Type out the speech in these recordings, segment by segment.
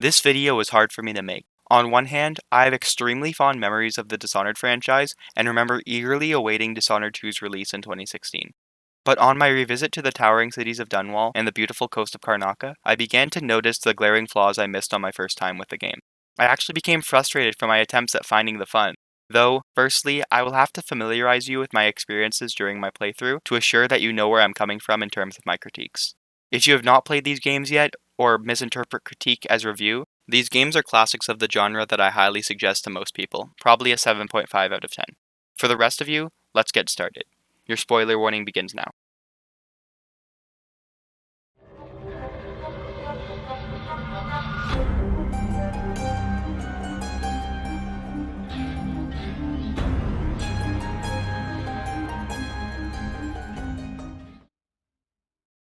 This video was hard for me to make. On one hand, I have extremely fond memories of the Dishonored franchise and remember eagerly awaiting Dishonored 2's release in 2016. But on my revisit to the towering cities of Dunwall and the beautiful coast of Karnaka, I began to notice the glaring flaws I missed on my first time with the game. I actually became frustrated from my attempts at finding the fun. Though, firstly, I will have to familiarize you with my experiences during my playthrough to assure that you know where I'm coming from in terms of my critiques. If you have not played these games yet, or misinterpret critique as review, these games are classics of the genre that I highly suggest to most people, probably a 7.5 out of 10. For the rest of you, let's get started. Your spoiler warning begins now.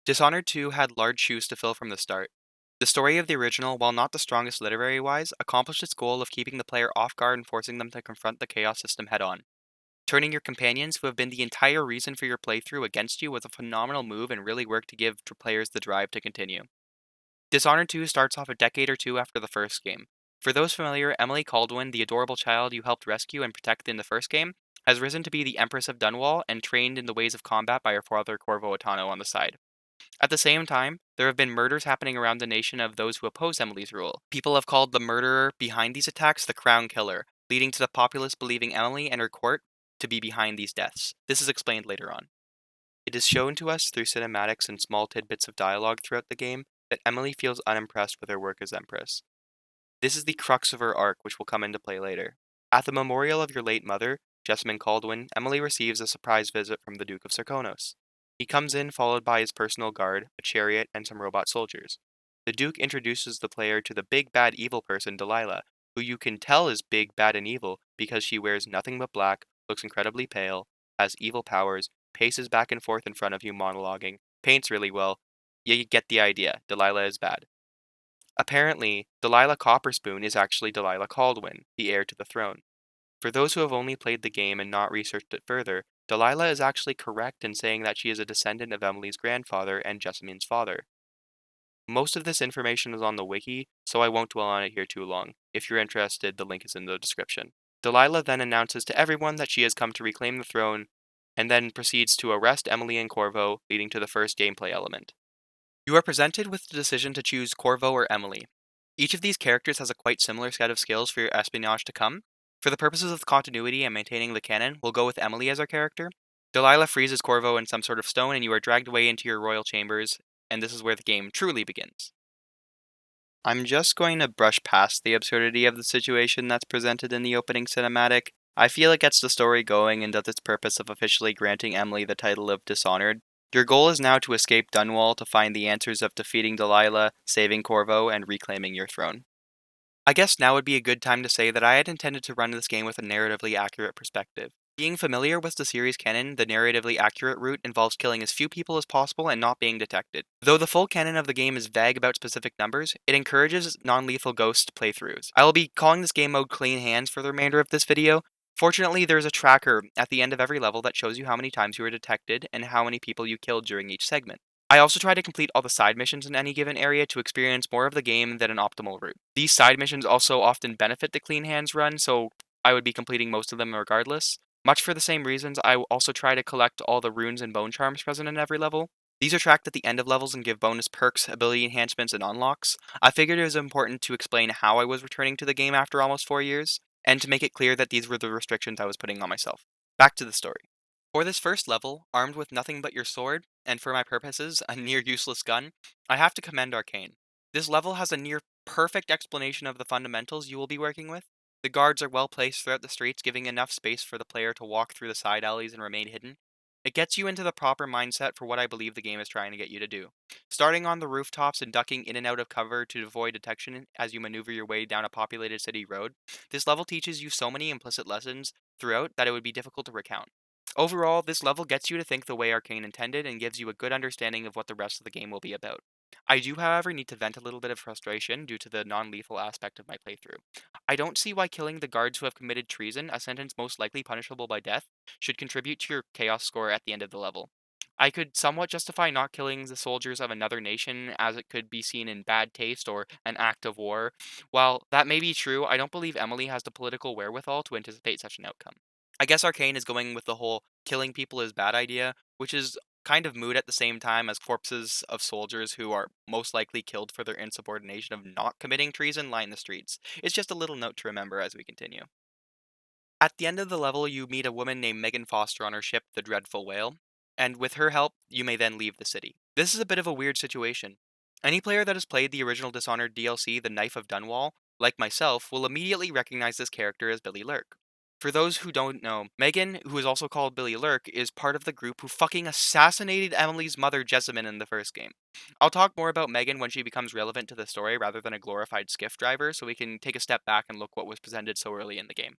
Dishonored 2 had large shoes to fill from the start. The story of the original, while not the strongest literary-wise, accomplished its goal of keeping the player off guard and forcing them to confront the chaos system head-on. Turning your companions, who have been the entire reason for your playthrough, against you was a phenomenal move and really worked to give players the drive to continue. Dishonored 2 starts off a decade or two after the first game. For those familiar, Emily Caldwin, the adorable child you helped rescue and protect in the first game, has risen to be the Empress of Dunwall and trained in the ways of combat by her father Corvo Attano on the side. At the same time, there have been murders happening around the nation of those who oppose Emily's rule. People have called the murderer behind these attacks the Crown Killer, leading to the populace believing Emily and her court to be behind these deaths. This is explained later on. It is shown to us through cinematics and small tidbits of dialogue throughout the game that Emily feels unimpressed with her work as Empress. This is the crux of her arc, which will come into play later. At the memorial of your late mother, Jessamine Caldwin, Emily receives a surprise visit from the Duke of Serkonos. He comes in followed by his personal guard, a chariot, and some robot soldiers. The Duke introduces the player to the big bad evil person, Delilah, who you can tell is big, bad, and evil because she wears nothing but black, looks incredibly pale, has evil powers, paces back and forth in front of you monologuing, paints really well. You get the idea. Delilah is bad. Apparently, Delilah Copperspoon is actually Delilah Caldwin, the heir to the throne. For those who have only played the game and not researched it further, Delilah is actually correct in saying that she is a descendant of Emily's grandfather and Jessamine's father. Most of this information is on the wiki, so I won't dwell on it here too long. If you're interested, the link is in the description. Delilah then announces to everyone that she has come to reclaim the throne, and then proceeds to arrest Emily and Corvo, leading to the first gameplay element. You are presented with the decision to choose Corvo or Emily. Each of these characters has a quite similar set of skills for your espionage to come. For the purposes of continuity and maintaining the canon, we'll go with Emily as our character. Delilah freezes Corvo in some sort of stone and you are dragged away into your royal chambers, and this is where the game truly begins. I'm just going to brush past the absurdity of the situation that's presented in the opening cinematic. I feel it gets the story going and does its purpose of officially granting Emily the title of Dishonored. Your goal is now to escape Dunwall to find the answers of defeating Delilah, saving Corvo, and reclaiming your throne. I guess now would be a good time to say that I had intended to run this game with a narratively accurate perspective. Being familiar with the series canon, the narratively accurate route involves killing as few people as possible and not being detected. Though the full canon of the game is vague about specific numbers, it encourages non-lethal ghost playthroughs. I will be calling this game mode Clean Hands for the remainder of this video. Fortunately, there's a tracker at the end of every level that shows you how many times you were detected and how many people you killed during each segment. I also try to complete all the side missions in any given area to experience more of the game than an optimal route. These side missions also often benefit the Clean Hands run, so I would be completing most of them regardless. Much for the same reasons, I will also try to collect all the runes and bone charms present in every level. These are tracked at the end of levels and give bonus perks, ability enhancements, and unlocks. I figured it was important to explain how I was returning to the game after almost 4 years, and to make it clear that these were the restrictions I was putting on myself. Back to the story. For this first level, armed with nothing but your sword, and for my purposes, a near useless gun, I have to commend Arcane. This level has a near perfect explanation of the fundamentals you will be working with. The guards are well placed throughout the streets, giving enough space for the player to walk through the side alleys and remain hidden. It gets you into the proper mindset for what I believe the game is trying to get you to do. Starting on the rooftops and ducking in and out of cover to avoid detection as you maneuver your way down a populated city road, this level teaches you so many implicit lessons throughout that it would be difficult to recount. Overall, this level gets you to think the way Arcane intended and gives you a good understanding of what the rest of the game will be about. I do, however, need to vent a little bit of frustration due to the non-lethal aspect of my playthrough. I don't see why killing the guards who have committed treason, a sentence most likely punishable by death, should contribute to your chaos score at the end of the level. I could somewhat justify not killing the soldiers of another nation as it could be seen in bad taste or an act of war. While that may be true, I don't believe Emily has the political wherewithal to anticipate such an outcome. I guess Arcane is going with the whole killing people is bad idea, which is kind of moot at the same time as corpses of soldiers who are most likely killed for their insubordination of not committing treason line the streets. It's just a little note to remember as we continue. At the end of the level, you meet a woman named Megan Foster on her ship, the Dreadful Whale, and with her help, you may then leave the city. This is a bit of a weird situation. Any player that has played the original Dishonored DLC, The Knife of Dunwall, like myself, will immediately recognize this character as Billy Lurk. For those who don't know, Megan, who is also called Billy Lurk, is part of the group who fucking assassinated Emily's mother Jessamine in the first game. I'll talk more about Megan when she becomes relevant to the story rather than a glorified skiff driver, so we can take a step back and look what was presented so early in the game.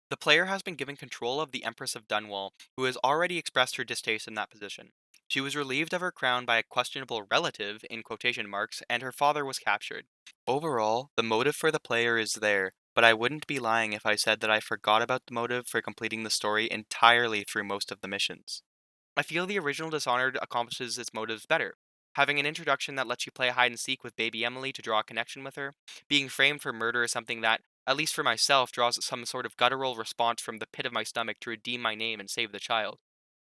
The player has been given control of the Empress of Dunwall, who has already expressed her distaste in that position. She was relieved of her crown by a questionable relative, in quotation marks, and her father was captured. Overall, the motive for the player is there, but I wouldn't be lying if I said that I forgot about the motive for completing the story entirely through most of the missions. I feel the original Dishonored accomplishes its motives better. Having an introduction that lets you play hide and seek with baby Emily to draw a connection with her, being framed for murder is something that, at least for myself, draws some sort of guttural response from the pit of my stomach to redeem my name and save the child.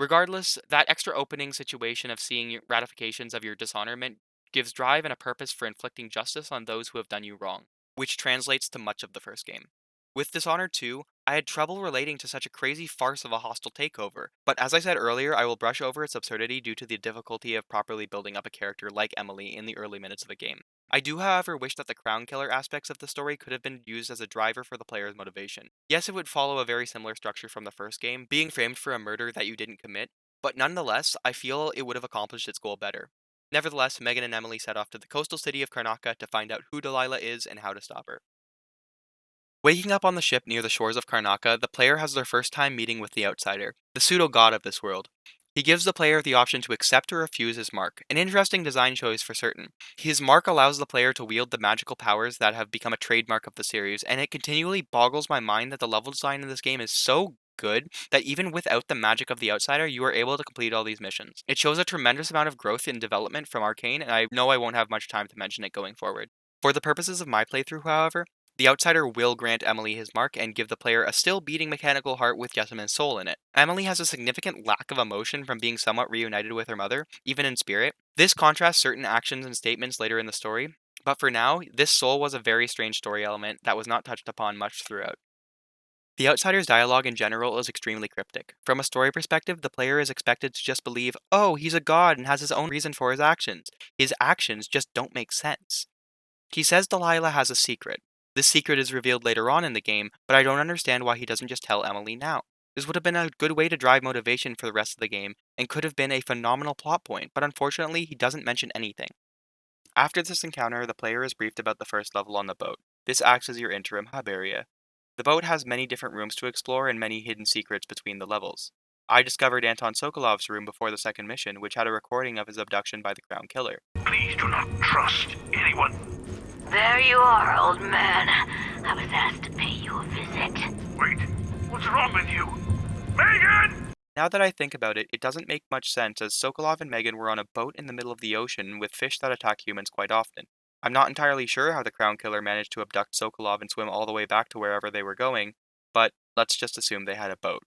Regardless, that extra opening situation of seeing ratifications of your dishonorment gives drive and a purpose for inflicting justice on those who have done you wrong, which translates to much of the first game. With Dishonored 2, I had trouble relating to such a crazy farce of a hostile takeover, but as I said earlier, I will brush over its absurdity due to the difficulty of properly building up a character like Emily in the early minutes of a game. I do, however, wish that the crown killer aspects of the story could have been used as a driver for the player's motivation. Yes, it would follow a very similar structure from the first game, being framed for a murder that you didn't commit, but nonetheless, I feel it would have accomplished its goal better. Nevertheless, Megan and Emily set off to the coastal city of Karnaca to find out who Delilah is and how to stop her. Waking up on the ship near the shores of Karnaca, the player has their first time meeting with the Outsider, the pseudo-god of this world. He gives the player the option to accept or refuse his mark, an interesting design choice for certain. His mark allows the player to wield the magical powers that have become a trademark of the series, and it continually boggles my mind that the level design in this game is so good that even without the magic of the Outsider, you are able to complete all these missions. It shows a tremendous amount of growth in development from Arcane, and I know I won't have much time to mention it going forward. For the purposes of my playthrough, however, the Outsider will grant Emily his mark and give the player a still beating mechanical heart with Jessamine's soul in it. Emily has a significant lack of emotion from being somewhat reunited with her mother, even in spirit. This contrasts certain actions and statements later in the story, but for now, this soul was a very strange story element that was not touched upon much throughout. The Outsider's dialogue in general is extremely cryptic. From a story perspective, the player is expected to just believe, oh, he's a god and has his own reason for his actions. His actions just don't make sense. He says Delilah has a secret. This secret is revealed later on in the game, but I don't understand why he doesn't just tell Emily now. This would have been a good way to drive motivation for the rest of the game, and could have been a phenomenal plot point, but unfortunately he doesn't mention anything. After this encounter, the player is briefed about the first level on the boat. This acts as your interim hub area. The boat has many different rooms to explore and many hidden secrets between the levels. I discovered Anton Sokolov's room before the second mission, which had a recording of his abduction by the Crown Killer. Please do not trust anyone. There you are, old man. I was asked to pay you a visit. Wait, what's wrong with you? Megan! Now that I think about it, it doesn't make much sense as Sokolov and Megan were on a boat in the middle of the ocean with fish that attack humans quite often. I'm not entirely sure how the Crown Killer managed to abduct Sokolov and swim all the way back to wherever they were going, but let's just assume they had a boat.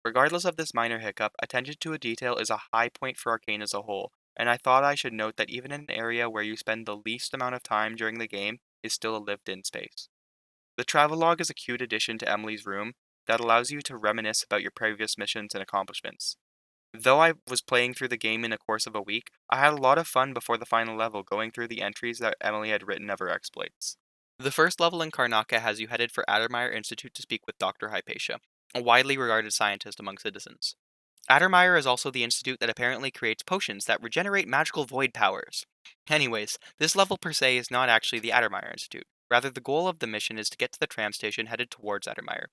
Regardless of this minor hiccup, attention to a detail is a high point for Arcane as a whole, and I thought I should note that even in an area where you spend the least amount of time during the game is still a lived-in space. The travelogue is a cute addition to Emily's room that allows you to reminisce about your previous missions and accomplishments. Though I was playing through the game in the course of a week, I had a lot of fun before the final level going through the entries that Emily had written of her exploits. The first level in Karnaca has you headed for Addermire Institute to speak with Dr. Hypatia, a widely regarded scientist among citizens. Addermire is also the institute that apparently creates potions that regenerate magical void powers. Anyways, this level per se is not actually the Addermire Institute. Rather, the goal of the mission is to get to the tram station headed towards Addermire.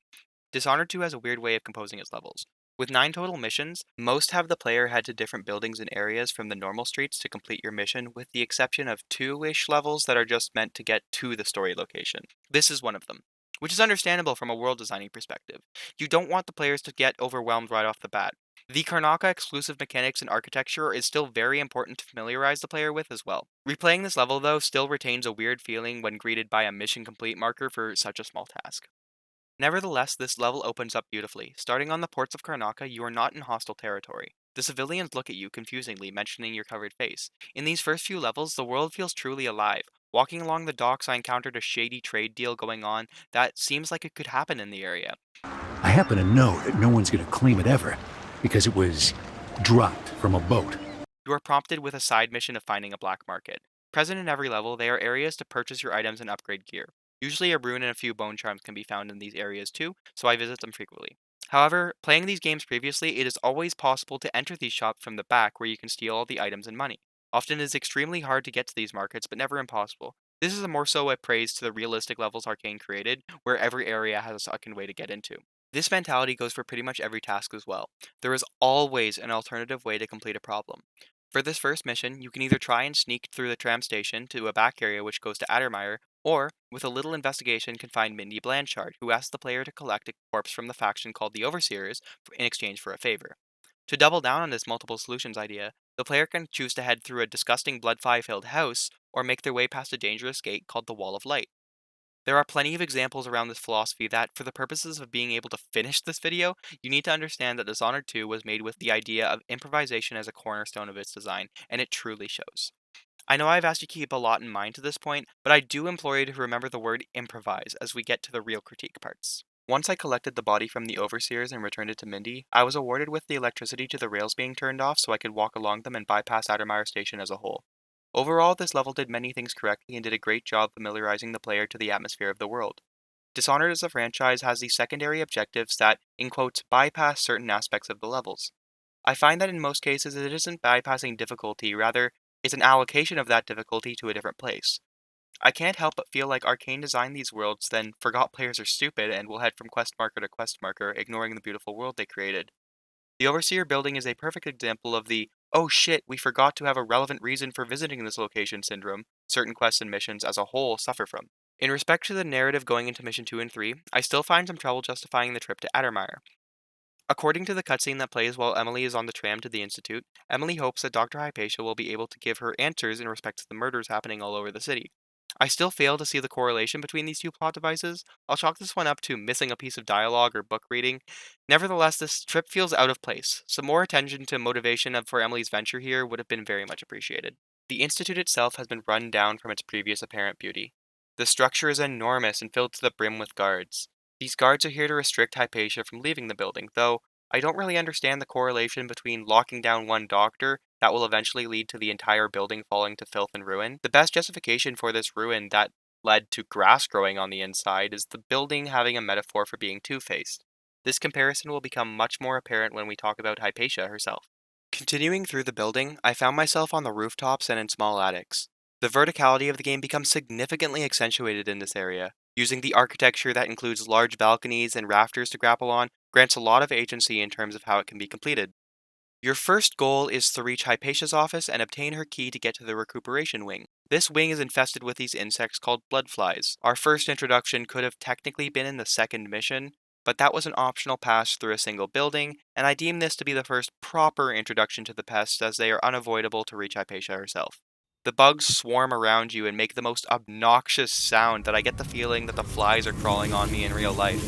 Dishonored 2 has a weird way of composing its levels. With 9 total missions, most have the player head to different buildings and areas from the normal streets to complete your mission, with the exception of 2-ish levels that are just meant to get to the story location. This is one of them, which is understandable from a world designing perspective. You don't want the players to get overwhelmed right off the bat. The Karnaka exclusive mechanics and architecture is still very important to familiarize the player with as well. Replaying this level, though, still retains a weird feeling when greeted by a mission complete marker for such a small task. Nevertheless, this level opens up beautifully. Starting on the ports of Karnaka, you are not in hostile territory. The civilians look at you confusingly, mentioning your covered face. In these first few levels, the world feels truly alive. Walking along the docks, I encountered a shady trade deal going on that seems like it could happen in the area. I happen to know that no one's going to claim it ever, because it was dropped from a boat. You are prompted with a side mission of finding a black market. Present in every level, they are areas to purchase your items and upgrade gear. Usually a rune and a few bone charms can be found in these areas too, so I visit them frequently. However, playing these games previously, it is always possible to enter these shops from the back where you can steal all the items and money. Often it is extremely hard to get to these markets, but never impossible. This is more so a praise to the realistic levels Arcane created, where every area has a second way to get into. This mentality goes for pretty much every task as well. There is always an alternative way to complete a problem. For this first mission, you can either try and sneak through the tram station to a back area which goes to Addermire, or, with a little investigation, can find Mindy Blanchard, who asks the player to collect a corpse from the faction called the Overseers in exchange for a favor. To double down on this multiple solutions idea, the player can choose to head through a disgusting blood-fly-filled house, or make their way past a dangerous gate called the Wall of Light. There are plenty of examples around this philosophy that, for the purposes of being able to finish this video, you need to understand that Dishonored 2 was made with the idea of improvisation as a cornerstone of its design, and it truly shows. I know I've asked you to keep a lot in mind to this point, but I do implore you to remember the word improvise as we get to the real critique parts. Once I collected the body from the Overseers and returned it to Mindy, I was awarded with the electricity to the rails being turned off so I could walk along them and bypass Addermire Station as a whole. Overall, this level did many things correctly and did a great job familiarizing the player to the atmosphere of the world. Dishonored as a franchise has these secondary objectives that, in quotes, bypass certain aspects of the levels. I find that in most cases it isn't bypassing difficulty, rather, it's an allocation of that difficulty to a different place. I can't help but feel like Arcane designed these worlds, then forgot players are stupid and will head from quest marker to quest marker, ignoring the beautiful world they created. The Overseer building is a perfect example of the "oh shit, we forgot to have a relevant reason for visiting this location" syndrome certain quests and missions as a whole suffer from. In respect to the narrative going into Mission 2 and 3, I still find some trouble justifying the trip to Addermire. According to the cutscene that plays while Emily is on the tram to the Institute, Emily hopes that Dr. Hypatia will be able to give her answers in respect to the murders happening all over the city. I still fail to see the correlation between these two plot devices. I'll chalk this one up to missing a piece of dialogue or book reading. Nevertheless, this trip feels out of place. Some more attention to motivation for Emily's venture here would have been very much appreciated. The Institute itself has been run down from its previous apparent beauty. The structure is enormous and filled to the brim with guards. These guards are here to restrict Hypatia from leaving the building, though I don't really understand the correlation between locking down one doctor that will eventually lead to the entire building falling to filth and ruin. The best justification for this ruin that led to grass growing on the inside is the building having a metaphor for being two-faced. This comparison will become much more apparent when we talk about Hypatia herself. Continuing through the building, I found myself on the rooftops and in small attics. The verticality of the game becomes significantly accentuated in this area. Using the architecture that includes large balconies and rafters to grapple on grants a lot of agency in terms of how it can be completed. Your first goal is to reach Hypatia's office and obtain her key to get to the recuperation wing. This wing is infested with these insects called bloodflies. Our first introduction could have technically been in the second mission, but that was an optional pass through a single building, and I deem this to be the first proper introduction to the pests as they are unavoidable to reach Hypatia herself. The bugs swarm around you and make the most obnoxious sound that I get the feeling that the flies are crawling on me in real life.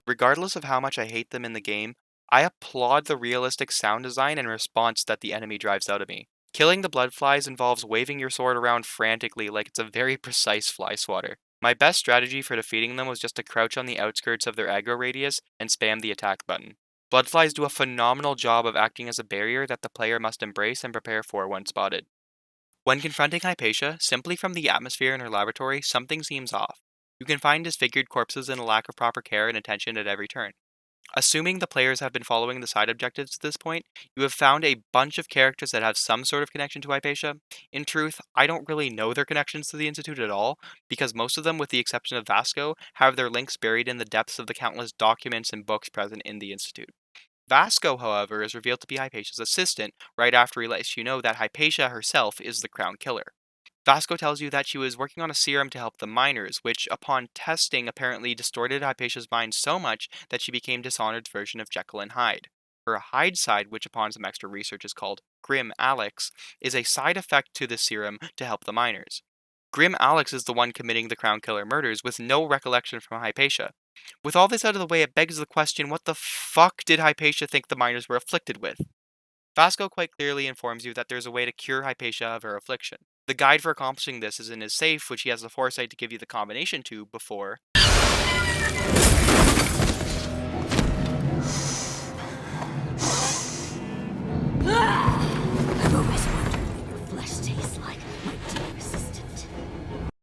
Regardless of how much I hate them in the game, I applaud the realistic sound design and response that the enemy drives out of me. Killing the bloodflies involves waving your sword around frantically like it's a very precise fly swatter. My best strategy for defeating them was just to crouch on the outskirts of their aggro radius and spam the attack button. Bloodflies do a phenomenal job of acting as a barrier that the player must embrace and prepare for when spotted. When confronting Hypatia, simply from the atmosphere in her laboratory, something seems off. You can find disfigured corpses and a lack of proper care and attention at every turn. Assuming the players have been following the side objectives to this point, you have found a bunch of characters that have some sort of connection to Hypatia. In truth, I don't really know their connections to the Institute at all, because most of them, with the exception of Vasco, have their links buried in the depths of the countless documents and books present in the Institute. Vasco, however, is revealed to be Hypatia's assistant right after he lets you know that Hypatia herself is the Crown Killer. Vasco tells you that she was working on a serum to help the miners, which, upon testing, apparently distorted Hypatia's mind so much that she became Dishonored's version of Jekyll and Hyde. Her Hyde side, which upon some extra research is called Grim Alex, is a side effect to the serum to help the miners. Grim Alex is the one committing the Crown Killer murders with no recollection from Hypatia. With all this out of the way, it begs the question, what the fuck did Hypatia think the miners were afflicted with? Vasco quite clearly informs you that there's a way to cure Hypatia of her affliction. The guide for accomplishing this is in his safe, which he has the foresight to give you the combination to before. I've always wondered what your flesh tastes like, my dear assistant.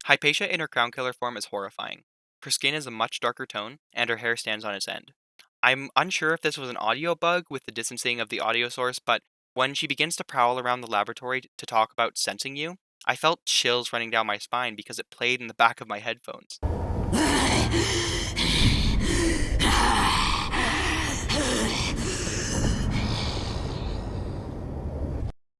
Hypatia in her Crown Killer form is horrifying. Her skin is a much darker tone, and her hair stands on its end. I'm unsure if this was an audio bug with the distancing of the audio source, but when she begins to prowl around the laboratory to talk about sensing you, I felt chills running down my spine because it played in the back of my headphones.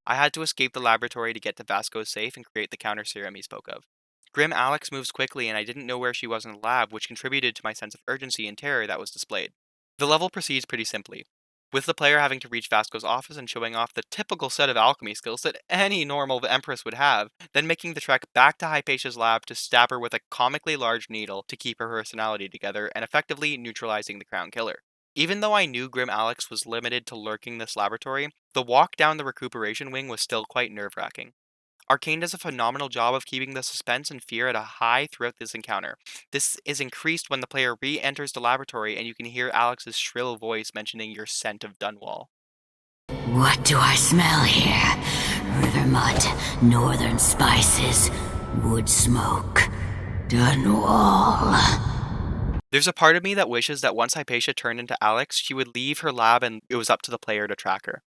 I had to escape the laboratory to get to Vasco's safe and create the counter serum he spoke of. Grim Alex moves quickly, and I didn't know where she was in the lab, which contributed to my sense of urgency and terror that was displayed. The level proceeds pretty simply, with the player having to reach Vasco's office and showing off the typical set of alchemy skills that any normal Empress would have, then making the trek back to Hypatia's lab to stab her with a comically large needle to keep her personality together and effectively neutralizing the Crown Killer. Even though I knew Grim Alex was limited to lurking this laboratory, the walk down the recuperation wing was still quite nerve-wracking. Arcane does a phenomenal job of keeping the suspense and fear at a high throughout this encounter. This is increased when the player re-enters the laboratory and you can hear Alex's shrill voice mentioning your scent of Dunwall. What do I smell here? River mud, northern spices, wood smoke, Dunwall. There's a part of me that wishes that once Hypatia turned into Alex, she would leave her lab and it was up to the player to track her.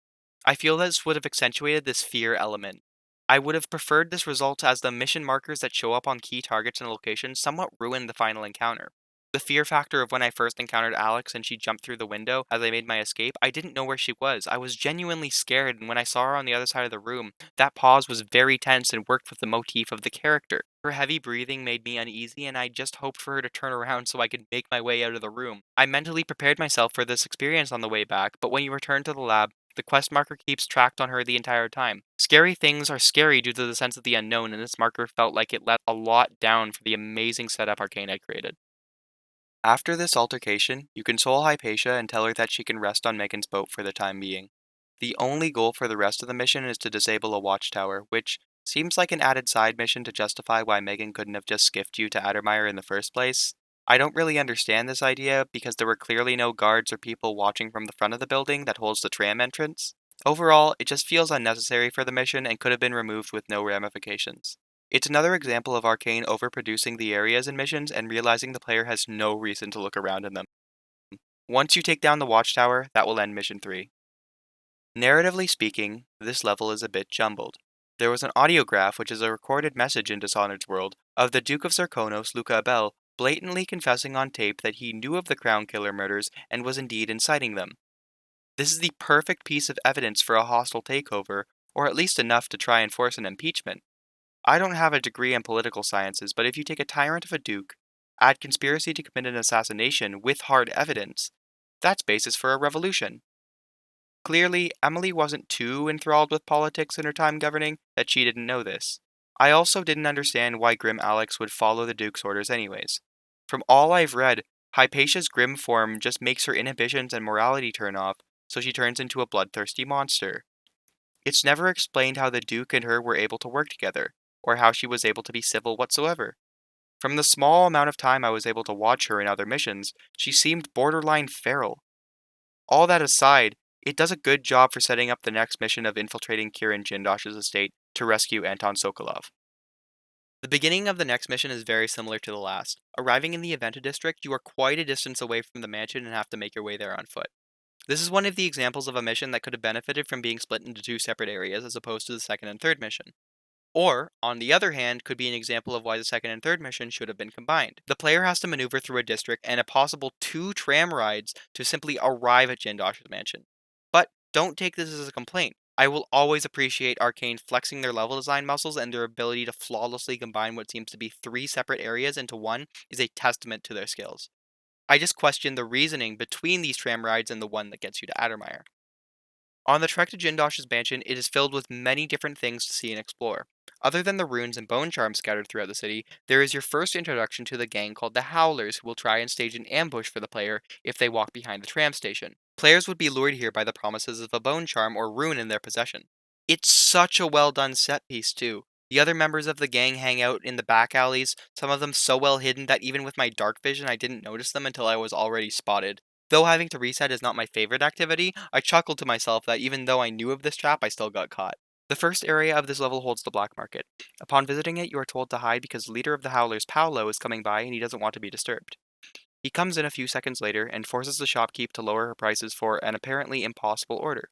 I feel this would have accentuated this fear element. I would have preferred this result as the mission markers that show up on key targets and locations somewhat ruined the final encounter. The fear factor of when I first encountered Alex and she jumped through the window as I made my escape, I didn't know where she was. I was genuinely scared, and when I saw her on the other side of the room, that pause was very tense and worked with the motif of the character. Her heavy breathing made me uneasy, and I just hoped for her to turn around so I could make my way out of the room. I mentally prepared myself for this experience on the way back, but when you return to the lab, the quest marker keeps tracked on her the entire time. Scary things are scary due to the sense of the unknown, and this marker felt like it let a lot down for the amazing setup Arcane had created. After this altercation, you console Hypatia and tell her that she can rest on Megan's boat for the time being. The only goal for the rest of the mission is to disable a watchtower, which seems like an added side mission to justify why Megan couldn't have just skiffed you to Addermire in the first place. I don't really understand this idea because there were clearly no guards or people watching from the front of the building that holds the tram entrance. Overall, it just feels unnecessary for the mission and could have been removed with no ramifications. It's another example of Arcane overproducing the areas and missions and realizing the player has no reason to look around in them. Once you take down the watchtower, that will end Mission 3. Narratively speaking, this level is a bit jumbled. There was an audiograph, which is a recorded message in Dishonored's world, of the Duke of Zirkonos, Luca Abel, blatantly confessing on tape that he knew of the Crown Killer murders and was indeed inciting them. This is the perfect piece of evidence for a hostile takeover, or at least enough to try and force an impeachment. I don't have a degree in political sciences, but if you take a tyrant of a duke, add conspiracy to commit an assassination with hard evidence, that's basis for a revolution. Clearly, Emily wasn't too enthralled with politics in her time governing that she didn't know this. I also didn't understand why Grim Alex would follow the Duke's orders anyways. From all I've read, Hypatia's grim form just makes her inhibitions and morality turn off, so she turns into a bloodthirsty monster. It's never explained how the Duke and her were able to work together, or how she was able to be civil whatsoever. From the small amount of time I was able to watch her in other missions, she seemed borderline feral. All that aside, it does a good job for setting up the next mission of infiltrating Kirin Jindosh's estate to rescue Anton Sokolov. The beginning of the next mission is very similar to the last. Arriving in the Aventa district, you are quite a distance away from the mansion and have to make your way there on foot. This is one of the examples of a mission that could have benefited from being split into two separate areas as opposed to the second and third mission. Or, on the other hand, could be an example of why the second and third mission should have been combined. The player has to maneuver through a district and a possible 2 tram rides to simply arrive at Jindosh's mansion. But don't take this as a complaint. I will always appreciate Arcane flexing their level design muscles, and their ability to flawlessly combine what seems to be three separate areas into one is a testament to their skills. I just question the reasoning between these tram rides and the one that gets you to Addermire. On the trek to Jindosh's mansion, it is filled with many different things to see and explore. Other than the runes and bone charms scattered throughout the city, there is your first introduction to the gang called the Howlers, who will try and stage an ambush for the player if they walk behind the tram station. Players would be lured here by the promises of a bone charm or rune in their possession. It's such a well done set piece, too. The other members of the gang hang out in the back alleys, some of them so well hidden that even with my dark vision I didn't notice them until I was already spotted. Though having to reset is not my favorite activity, I chuckled to myself that even though I knew of this trap, I still got caught. The first area of this level holds the black market. Upon visiting it, you are told to hide because the leader of the Howlers, Paolo, is coming by and he doesn't want to be disturbed. He comes in a few seconds later and forces the shopkeep to lower her prices for an apparently impossible order.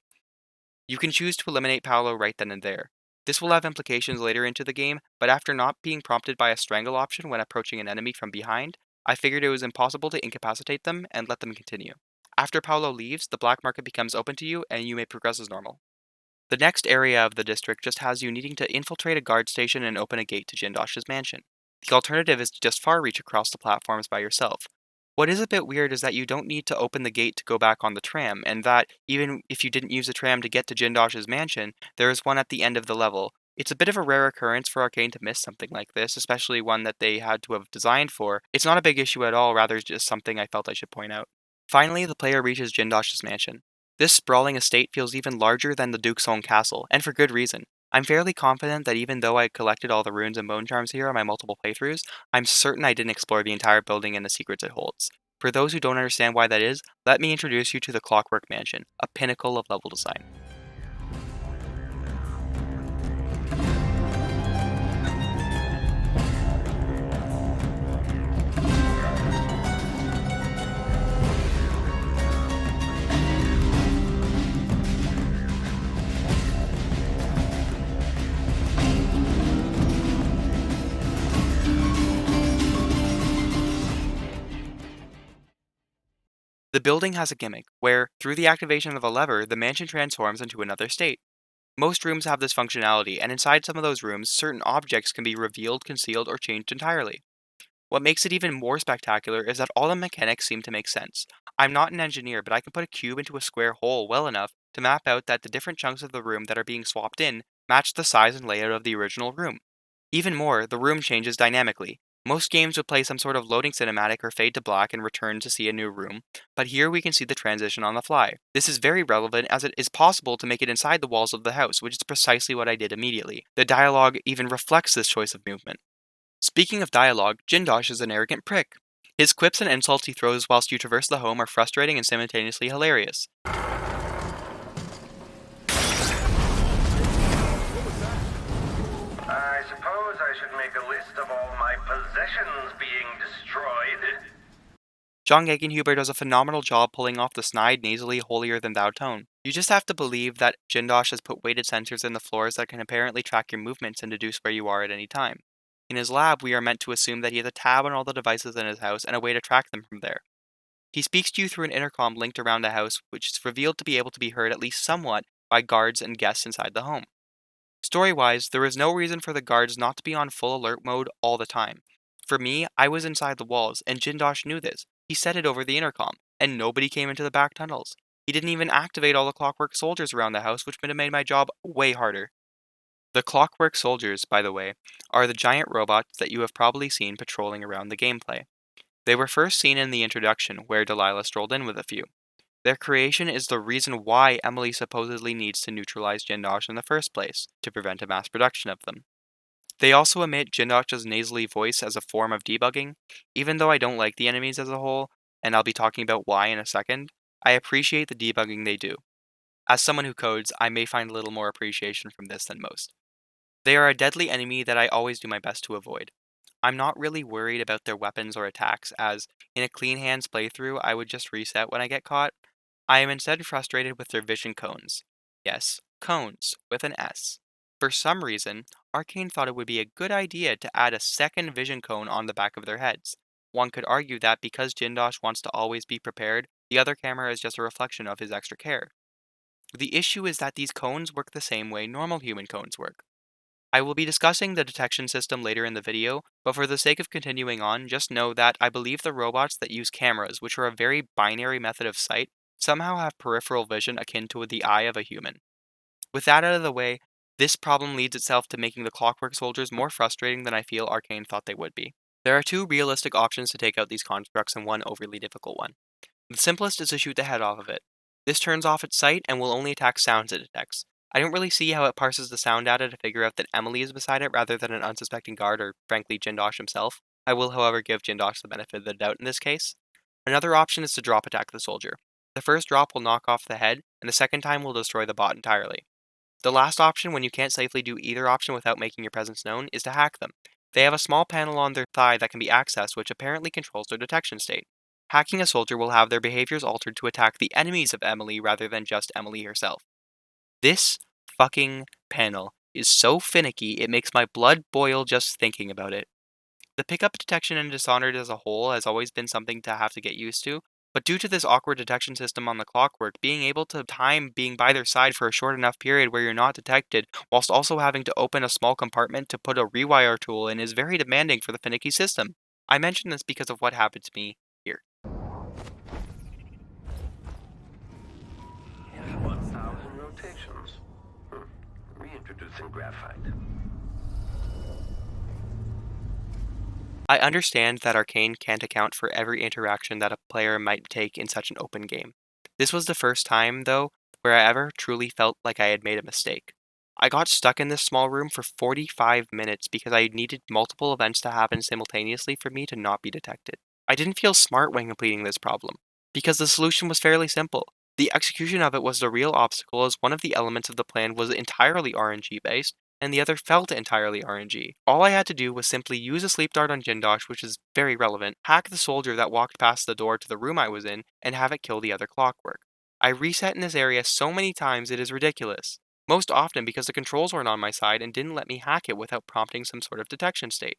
You can choose to eliminate Paolo right then and there. This will have implications later into the game, but after not being prompted by a strangle option when approaching an enemy from behind, I figured it was impossible to incapacitate them and let them continue. After Paolo leaves, the black market becomes open to you and you may progress as normal. The next area of the district just has you needing to infiltrate a guard station and open a gate to Jindosh's mansion. The alternative is to just far reach across the platforms by yourself. What is a bit weird is that you don't need to open the gate to go back on the tram, and that, even if you didn't use the tram to get to Jindosh's mansion, there is one at the end of the level. It's a bit of a rare occurrence for Arcane to miss something like this, especially one that they had to have designed for. It's not a big issue at all, rather just something I felt I should point out. Finally, the player reaches Jindosh's mansion. This sprawling estate feels even larger than the Duke's own castle, and for good reason. I'm fairly confident that even though I collected all the runes and bone charms here on my multiple playthroughs, I'm certain I didn't explore the entire building and the secrets it holds. For those who don't understand why that is, let me introduce you to the Clockwork Mansion, a pinnacle of level design. The building has a gimmick, where, through the activation of a lever, the mansion transforms into another state. Most rooms have this functionality, and inside some of those rooms, certain objects can be revealed, concealed, or changed entirely. What makes it even more spectacular is that all the mechanics seem to make sense. I'm not an engineer, but I can put a cube into a square hole well enough to map out that the different chunks of the room that are being swapped in match the size and layout of the original room. Even more, the room changes dynamically. Most games would play some sort of loading cinematic or fade to black and return to see a new room, but here we can see the transition on the fly. This is very relevant as it is possible to make it inside the walls of the house, which is precisely what I did immediately. The dialogue even reflects this choice of movement. Speaking of dialogue, Jindosh is an arrogant prick. His quips and insults he throws whilst you traverse the home are frustrating and simultaneously hilarious. I suppose I should make a list of all my possessions being destroyed. John Gegenhuber does a phenomenal job pulling off the snide, nasally, holier-than-thou tone. You just have to believe that Jindosh has put weighted sensors in the floors that can apparently track your movements and deduce where you are at any time. In his lab, we are meant to assume that he has a tab on all the devices in his house and a way to track them from there. He speaks to you through an intercom linked around the house, which is revealed to be able to be heard at least somewhat by guards and guests inside the home. Story-wise, there is no reason for the guards not to be on full alert mode all the time. For me, I was inside the walls, and Jindosh knew this. He said it over the intercom, and nobody came into the back tunnels. He didn't even activate all the Clockwork Soldiers around the house, which would have made my job way harder. The Clockwork Soldiers, by the way, are the giant robots that you have probably seen patrolling around the gameplay. They were first seen in the introduction, where Delilah strolled in with a few. Their creation is the reason why Emily supposedly needs to neutralize Jindosh in the first place, to prevent a mass production of them. They also emit Jindosh's nasally voice as a form of debugging. Even though I don't like the enemies as a whole, and I'll be talking about why in a second, I appreciate the debugging they do. As someone who codes, I may find a little more appreciation from this than most. They are a deadly enemy that I always do my best to avoid. I'm not really worried about their weapons or attacks, as in a clean hands playthrough I would just reset when I get caught. I am instead frustrated with their vision cones. Yes, cones, with an S. For some reason, Arcane thought it would be a good idea to add a second vision cone on the back of their heads. One could argue that because Jindosh wants to always be prepared, the other camera is just a reflection of his extra care. The issue is that these cones work the same way normal human cones work. I will be discussing the detection system later in the video, but for the sake of continuing on, just know that I believe the robots that use cameras, which are a very binary method of sight, somehow have peripheral vision akin to the eye of a human. With that out of the way, this problem leads itself to making the Clockwork Soldiers more frustrating than I feel Arcane thought they would be. There are two realistic options to take out these constructs and one overly difficult one. The simplest is to shoot the head off of it. This turns off its sight and will only attack sounds it detects. I don't really see how it parses the sound data to figure out that Emily is beside it rather than an unsuspecting guard or, frankly, Jindosh himself. I will, however, give Jindosh the benefit of the doubt in this case. Another option is to drop attack the soldier. The first drop will knock off the head, and the second time will destroy the bot entirely. The last option, when you can't safely do either option without making your presence known, is to hack them. They have a small panel on their thigh that can be accessed, which apparently controls their detection state. Hacking a soldier will have their behaviors altered to attack the enemies of Emily rather than just Emily herself. This fucking panel is so finicky it makes my blood boil just thinking about it. The pickup detection in Dishonored as a whole has always been something to have to get used to, but due to this awkward detection system on the Clockwork, being able to time being by their side for a short enough period where you're not detected, whilst also having to open a small compartment to put a rewire tool in is very demanding for the finicky system. I mention this because of what happened to me here. 1,000 rotations. Reintroducing graphite. I understand that Arcane can't account for every interaction that a player might take in such an open game. This was the first time, though, where I ever truly felt like I had made a mistake. I got stuck in this small room for 45 minutes because I needed multiple events to happen simultaneously for me to not be detected. I didn't feel smart when completing this problem, because the solution was fairly simple. The execution of it was the real obstacle, as one of the elements of the plan was entirely RNG based, and the other felt entirely RNG. All I had to do was simply use a sleep dart on Jindosh, which is very relevant, hack the soldier that walked past the door to the room I was in, and have it kill the other Clockwork. I reset in this area so many times it is ridiculous. Most often because the controls weren't on my side and didn't let me hack it without prompting some sort of detection state.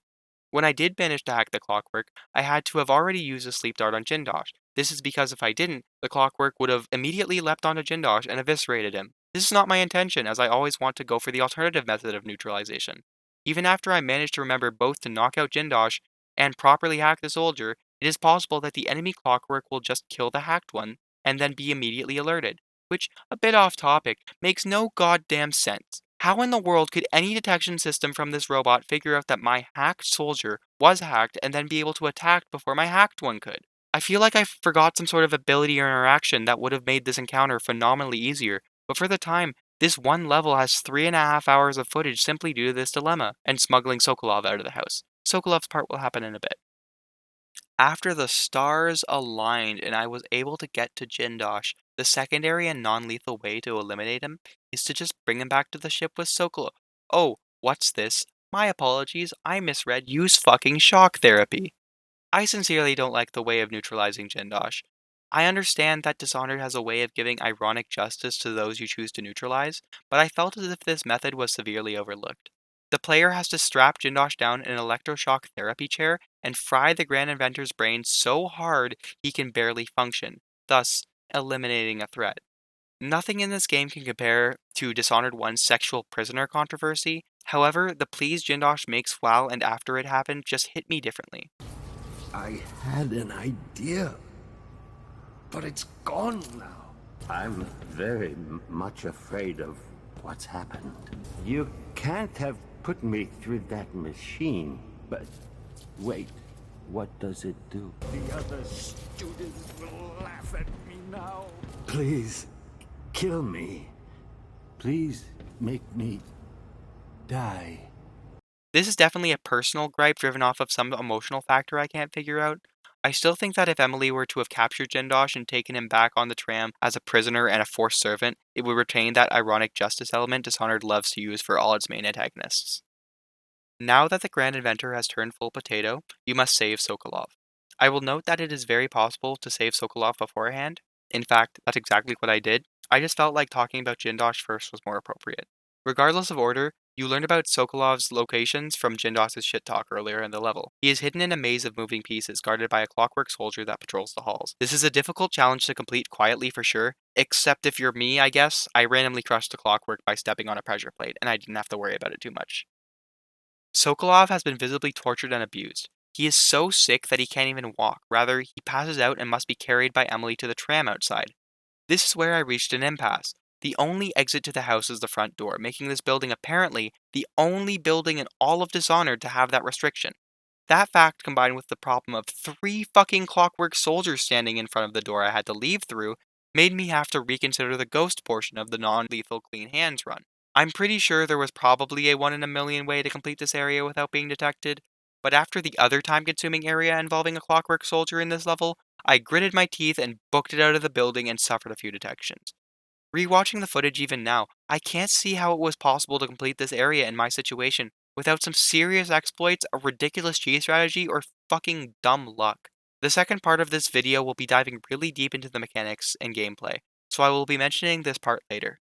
When I did manage to hack the Clockwork, I had to have already used a sleep dart on Jindosh. This is because if I didn't, the Clockwork would have immediately leapt onto Jindosh and eviscerated him. This is not my intention, as I always want to go for the alternative method of neutralization. Even after I managed to remember both to knock out Jindosh and properly hack the soldier, it is possible that the enemy Clockwork will just kill the hacked one and then be immediately alerted, which, a bit off topic, makes no goddamn sense. How in the world could any detection system from this robot figure out that my hacked soldier was hacked and then be able to attack before my hacked one could? I feel like I forgot some sort of ability or interaction that would have made this encounter phenomenally easier, but for the time, this one level has 3.5 hours of footage simply due to this dilemma, and smuggling Sokolov out of the house. Sokolov's part will happen in a bit. After the stars aligned and I was able to get to Jindosh, the secondary and non-lethal way to eliminate him is to just bring him back to the ship with Sokolov. Oh, what's this? My apologies, I misread. Use fucking shock therapy. I sincerely don't like the way of neutralizing Jindosh. I understand that Dishonored has a way of giving ironic justice to those you choose to neutralize, but I felt as if this method was severely overlooked. The player has to strap Jindosh down in an electroshock therapy chair and fry the Grand Inventor's brain so hard he can barely function, thus eliminating a threat. Nothing in this game can compare to Dishonored 1's sexual prisoner controversy. However, the pleas Jindosh makes while and after it happened just hit me differently. I had an idea, but it's gone now. I'm very much afraid of what's happened. You can't have put me through that machine, but wait, what does it do? The other students will laugh at me now. Please, kill me. Please make me die. This is definitely a personal gripe driven off of some emotional factor I can't figure out. I still think that if Emily were to have captured Jindosh and taken him back on the tram as a prisoner and a forced servant, it would retain that ironic justice element Dishonored loves to use for all its main antagonists. Now that the Grand Inventor has turned full potato, you must save Sokolov. I will note that it is very possible to save Sokolov beforehand. In fact, that's exactly what I did. I just felt like talking about Jindosh first was more appropriate. Regardless of order, You learned about Sokolov's locations from Jindosh's shit talk earlier in the level. He is hidden in a maze of moving pieces guarded by a clockwork soldier that patrols the halls. This is a difficult challenge to complete quietly for sure, except if you're me, I guess. I randomly crushed the clockwork by stepping on a pressure plate, and I didn't have to worry about it too much. Sokolov has been visibly tortured and abused. He is so sick that he can't even walk. Rather, he passes out and must be carried by Emily to the tram outside. This is where I reached an impasse. The only exit to the house is the front door, making this building apparently the only building in all of Dishonored to have that restriction. That fact, combined with the problem of 3 fucking Clockwork Soldiers standing in front of the door I had to leave through, made me have to reconsider the ghost portion of the non-lethal clean hands run. I'm pretty sure there was probably a 1 in a million way to complete this area without being detected, but after the other time-consuming area involving a Clockwork Soldier in this level, I gritted my teeth and booked it out of the building and suffered a few detections. Rewatching the footage even now, I can't see how it was possible to complete this area in my situation without some serious exploits, a ridiculous cheese strategy, or fucking dumb luck. The second part of this video will be diving really deep into the mechanics and gameplay, so I will be mentioning this part later.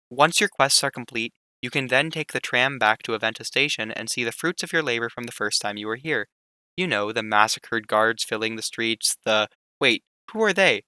Once your quests are complete, you can then take the tram back to Aventa Station and see the fruits of your labor from the first time you were here. You know, the massacred guards filling the streets, Wait, who are they?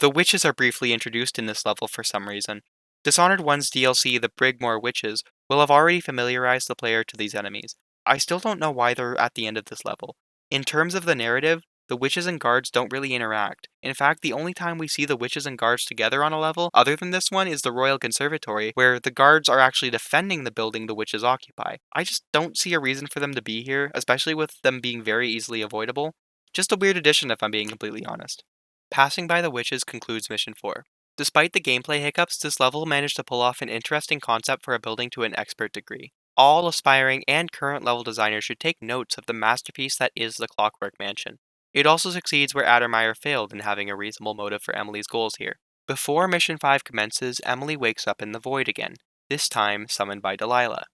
The witches are briefly introduced in this level for some reason. Dishonored 1's DLC, the Brigmore Witches, will have already familiarized the player to these enemies. I still don't know why they're at the end of this level. In terms of the narrative, the witches and guards don't really interact. In fact, the only time we see the witches and guards together on a level, other than this one, is the Royal Conservatory, where the guards are actually defending the building the witches occupy. I just don't see a reason for them to be here, especially with them being very easily avoidable. Just a weird addition if I'm being completely honest. Passing by the witches concludes Mission 4. Despite the gameplay hiccups, this level managed to pull off an interesting concept for a building to an expert degree. All aspiring and current level designers should take notes of the masterpiece that is the Clockwork Mansion. It also succeeds where Addermeyer failed in having a reasonable motive for Emily's goals here. Before Mission 5 commences, Emily wakes up in the void again, this time summoned by Delilah.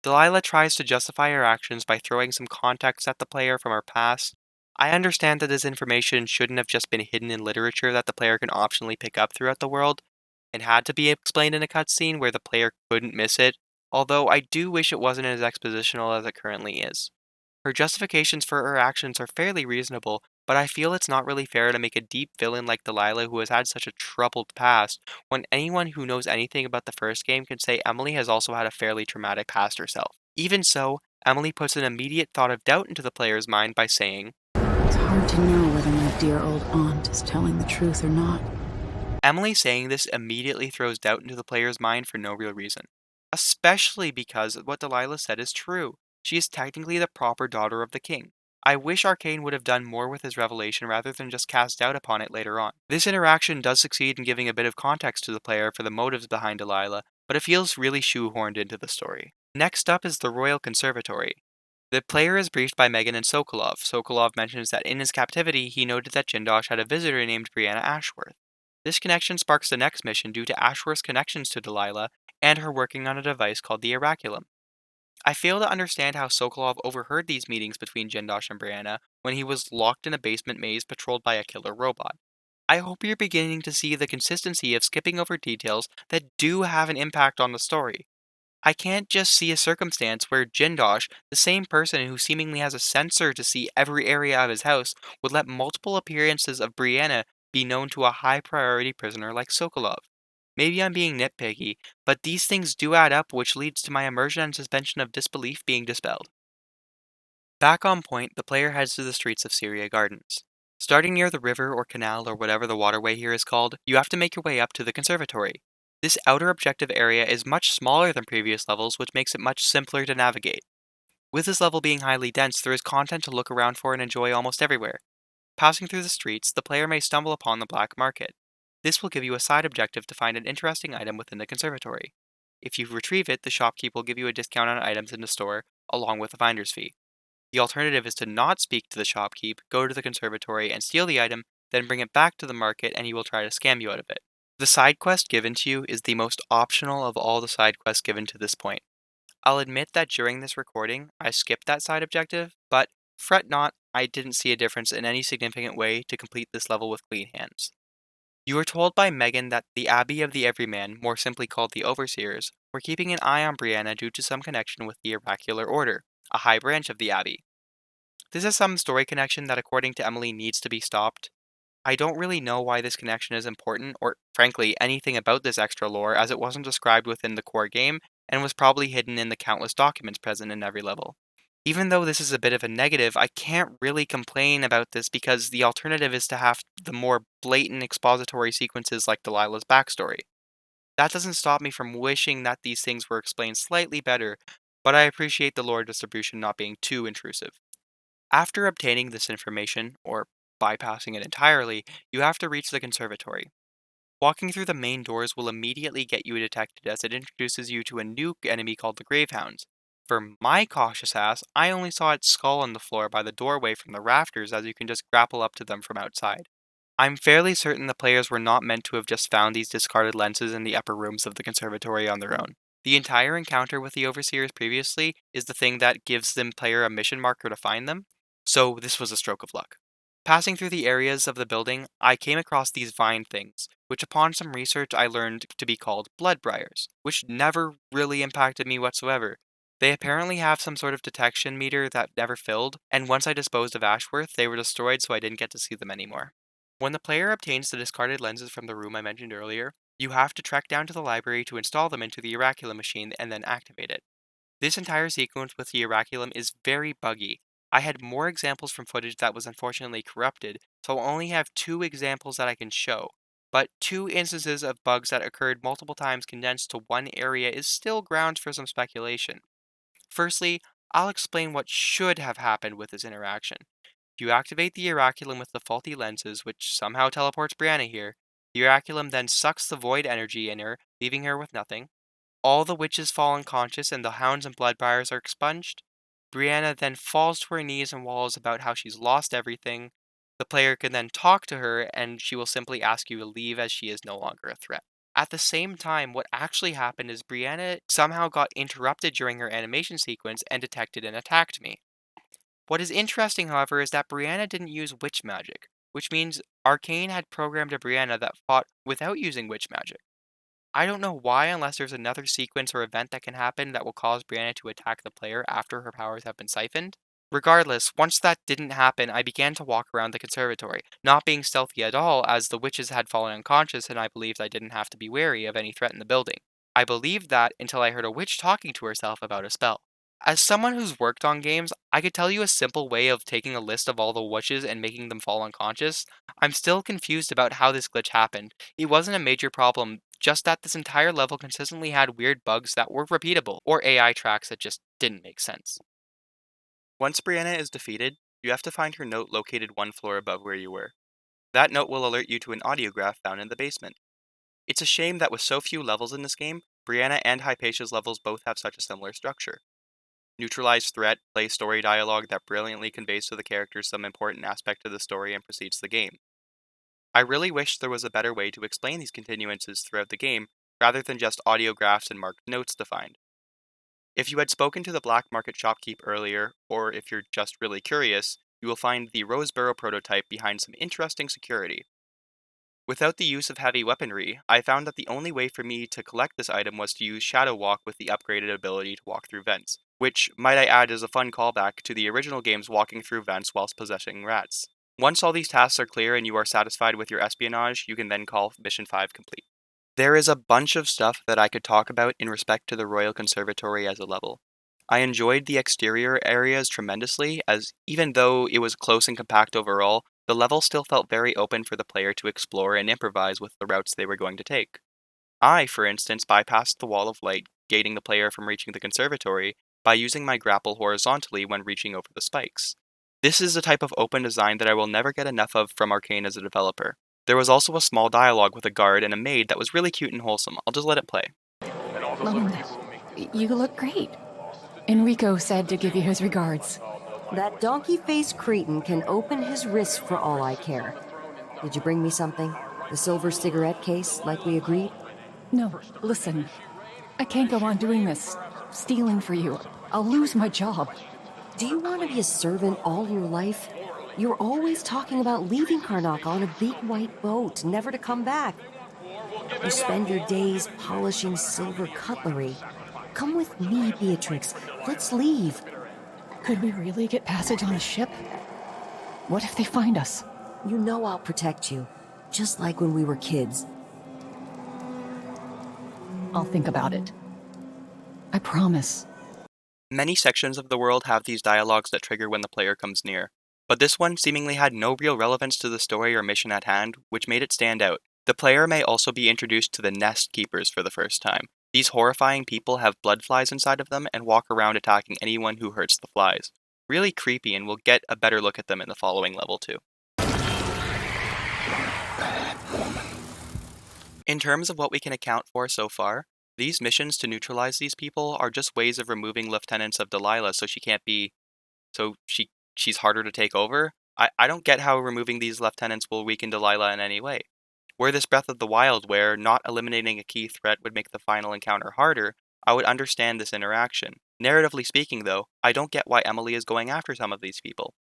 Delilah tries to justify her actions by throwing some context at the player from her past. I understand that this information shouldn't have just been hidden in literature that the player can optionally pick up throughout the world. It had to be explained in a cutscene where the player couldn't miss it, although I do wish it wasn't as expositional as it currently is. Her justifications for her actions are fairly reasonable, but I feel it's not really fair to make a deep villain like Delilah who has had such a troubled past, when anyone who knows anything about the first game can say Emily has also had a fairly traumatic past herself. Even so, Emily puts an immediate thought of doubt into the player's mind by saying, "It's hard to know whether my dear old aunt is telling the truth or not." Emily saying this immediately throws doubt into the player's mind for no real reason. Especially because what Delilah said is true. She is technically the proper daughter of the king. I wish Arcane would have done more with his revelation rather than just cast doubt upon it later on. This interaction does succeed in giving a bit of context to the player for the motives behind Delilah, but it feels really shoehorned into the story. Next up is the Royal Conservatory. The player is briefed by Megan and Sokolov. Sokolov mentions that in his captivity, he noted that Jindosh had a visitor named Brianna Ashworth. This connection sparks the next mission due to Ashworth's connections to Delilah and her working on a device called the Oraculum. I fail to understand how Sokolov overheard these meetings between Jindosh and Brianna when he was locked in a basement maze patrolled by a killer robot. I hope you're beginning to see the consistency of skipping over details that do have an impact on the story. I can't just see a circumstance where Jindosh, the same person who seemingly has a sensor to see every area of his house, would let multiple appearances of Brianna be known to a high priority prisoner like Sokolov. Maybe I'm being nitpicky, but these things do add up, which leads to my immersion and suspension of disbelief being dispelled. Back on point, the player heads to the streets of Syria Gardens. Starting near the river or canal or whatever the waterway here is called, you have to make your way up to the conservatory. This outer objective area is much smaller than previous levels, which makes it much simpler to navigate. With this level being highly dense, there is content to look around for and enjoy almost everywhere. Passing through the streets, the player may stumble upon the black market. This will give you a side objective to find an interesting item within the conservatory. If you retrieve it, the shopkeep will give you a discount on items in the store, along with a finder's fee. The alternative is to not speak to the shopkeep, go to the conservatory and steal the item, then bring it back to the market and he will try to scam you out of it. The side quest given to you is the most optional of all the side quests given to this point. I'll admit that during this recording, I skipped that side objective, but fret not, I didn't see a difference in any significant way to complete this level with clean hands. You were told by Megan that the Abbey of the Everyman, more simply called the Overseers, were keeping an eye on Brianna due to some connection with the Oracular Order, a high branch of the Abbey. This is some story connection that, according to Emily, needs to be stopped. I don't really know why this connection is important, or frankly, anything about this extra lore, as it wasn't described within the core game, and was probably hidden in the countless documents present in every level. Even though this is a bit of a negative, I can't really complain about this because the alternative is to have the more blatant expository sequences like Delilah's backstory. That doesn't stop me from wishing that these things were explained slightly better, but I appreciate the lore distribution not being too intrusive. After obtaining this information, or bypassing it entirely, you have to reach the conservatory. Walking through the main doors will immediately get you detected as it introduces you to a new enemy called the Hounds. For my cautious ass, I only saw its skull on the floor by the doorway from the rafters, as you can just grapple up to them from outside. I'm fairly certain the players were not meant to have just found these discarded lenses in the upper rooms of the conservatory on their own. The entire encounter with the Overseers previously is the thing that gives the player a mission marker to find them, so this was a stroke of luck. Passing through the areas of the building, I came across these vine things, which upon some research I learned to be called bloodbriars, which never really impacted me whatsoever. They apparently have some sort of detection meter that never filled, and once I disposed of Ashworth, they were destroyed, so I didn't get to see them anymore. When the player obtains the discarded lenses from the room I mentioned earlier, you have to trek down to the library to install them into the Oraculum machine and then activate it. This entire sequence with the Oraculum is very buggy. I had more examples from footage that was unfortunately corrupted, so I'll only have 2 examples that I can show. But 2 instances of bugs that occurred multiple times condensed to one area is still grounds for some speculation. Firstly, I'll explain what should have happened with this interaction. You activate the Oraculum with the faulty lenses, which somehow teleports Brianna here. The Oraculum then sucks the void energy in her, leaving her with nothing. All the witches fall unconscious and the Hounds and Bloodbriars are expunged. Brianna then falls to her knees and wallows about how she's lost everything. The player can then talk to her and she will simply ask you to leave as she is no longer a threat. At the same time, what actually happened is Brianna somehow got interrupted during her animation sequence and detected and attacked me. What is interesting, however, is that Brianna didn't use witch magic, which means Arcane had programmed a Brianna that fought without using witch magic. I don't know why, unless there's another sequence or event that can happen that will cause Brianna to attack the player after her powers have been siphoned. Regardless, once that didn't happen, I began to walk around the conservatory, not being stealthy at all as the witches had fallen unconscious and I believed I didn't have to be wary of any threat in the building. I believed that until I heard a witch talking to herself about a spell. As someone who's worked on games, I could tell you a simple way of taking a list of all the witches and making them fall unconscious. I'm still confused about how this glitch happened. It wasn't a major problem, just that this entire level consistently had weird bugs that were repeatable, or AI tracks that just didn't make sense. Once Brianna is defeated, you have to find her note located 1 floor above where you were. That note will alert you to an audiograph found in the basement. It's a shame that with so few levels in this game, Brianna and Hypatia's levels both have such a similar structure. Neutralize threat, play story dialogue that brilliantly conveys to the characters some important aspect of the story and precedes the game. I really wish there was a better way to explain these continuances throughout the game, rather than just audiographs and marked notes to find. If you had spoken to the black market shopkeep earlier, or if you're just really curious, you will find the Roseboro prototype behind some interesting security. Without the use of heavy weaponry, I found that the only way for me to collect this item was to use Shadow Walk with the upgraded ability to walk through vents, which, might I add, is a fun callback to the original game's walking through vents whilst possessing rats. Once all these tasks are clear and you are satisfied with your espionage, you can then call Mission 5 complete. There is a bunch of stuff that I could talk about in respect to the Royal Conservatory as a level. I enjoyed the exterior areas tremendously, as even though it was close and compact overall, the level still felt very open for the player to explore and improvise with the routes they were going to take. I, for instance, bypassed the wall of light, gating the player from reaching the conservatory, by using my grapple horizontally when reaching over the spikes. This is a type of open design that I will never get enough of from Arcane as a developer. There was also a small dialogue with a guard and a maid that was really cute and wholesome. I'll just let it play. Melinda, you look great. Enrico said to give you his regards. That donkey-faced cretin can open his wrists for all I care. Did you bring me something? The silver cigarette case, like we agreed? No, listen. I can't go on doing this. Stealing for you. I'll lose my job. Do you want to be a servant all your life? You're always talking about leaving Karnak on a big white boat, never to come back. You spend your days polishing silver cutlery. Come with me, Beatrix. Let's leave. Could we really get passage on a ship? What if they find us? You know I'll protect you, just like when we were kids. I'll think about it. I promise. Many sections of the world have these dialogues that trigger when the player comes near, but this one seemingly had no real relevance to the story or mission at hand, which made it stand out. The player may also be introduced to the Nest Keepers for the first time. These horrifying people have blood flies inside of them and walk around attacking anyone who hurts the flies. Really creepy, and we'll get a better look at them in the following level too. In terms of what we can account for so far, these missions to neutralize these people are just ways of removing lieutenants of Delilah so she's harder to take over. I don't get how removing these lieutenants will weaken Delilah in any way. Were this Breath of the Wild where not eliminating a key threat would make the final encounter harder, I would understand this interaction. Narratively speaking though, I don't get why Emily is going after some of these people.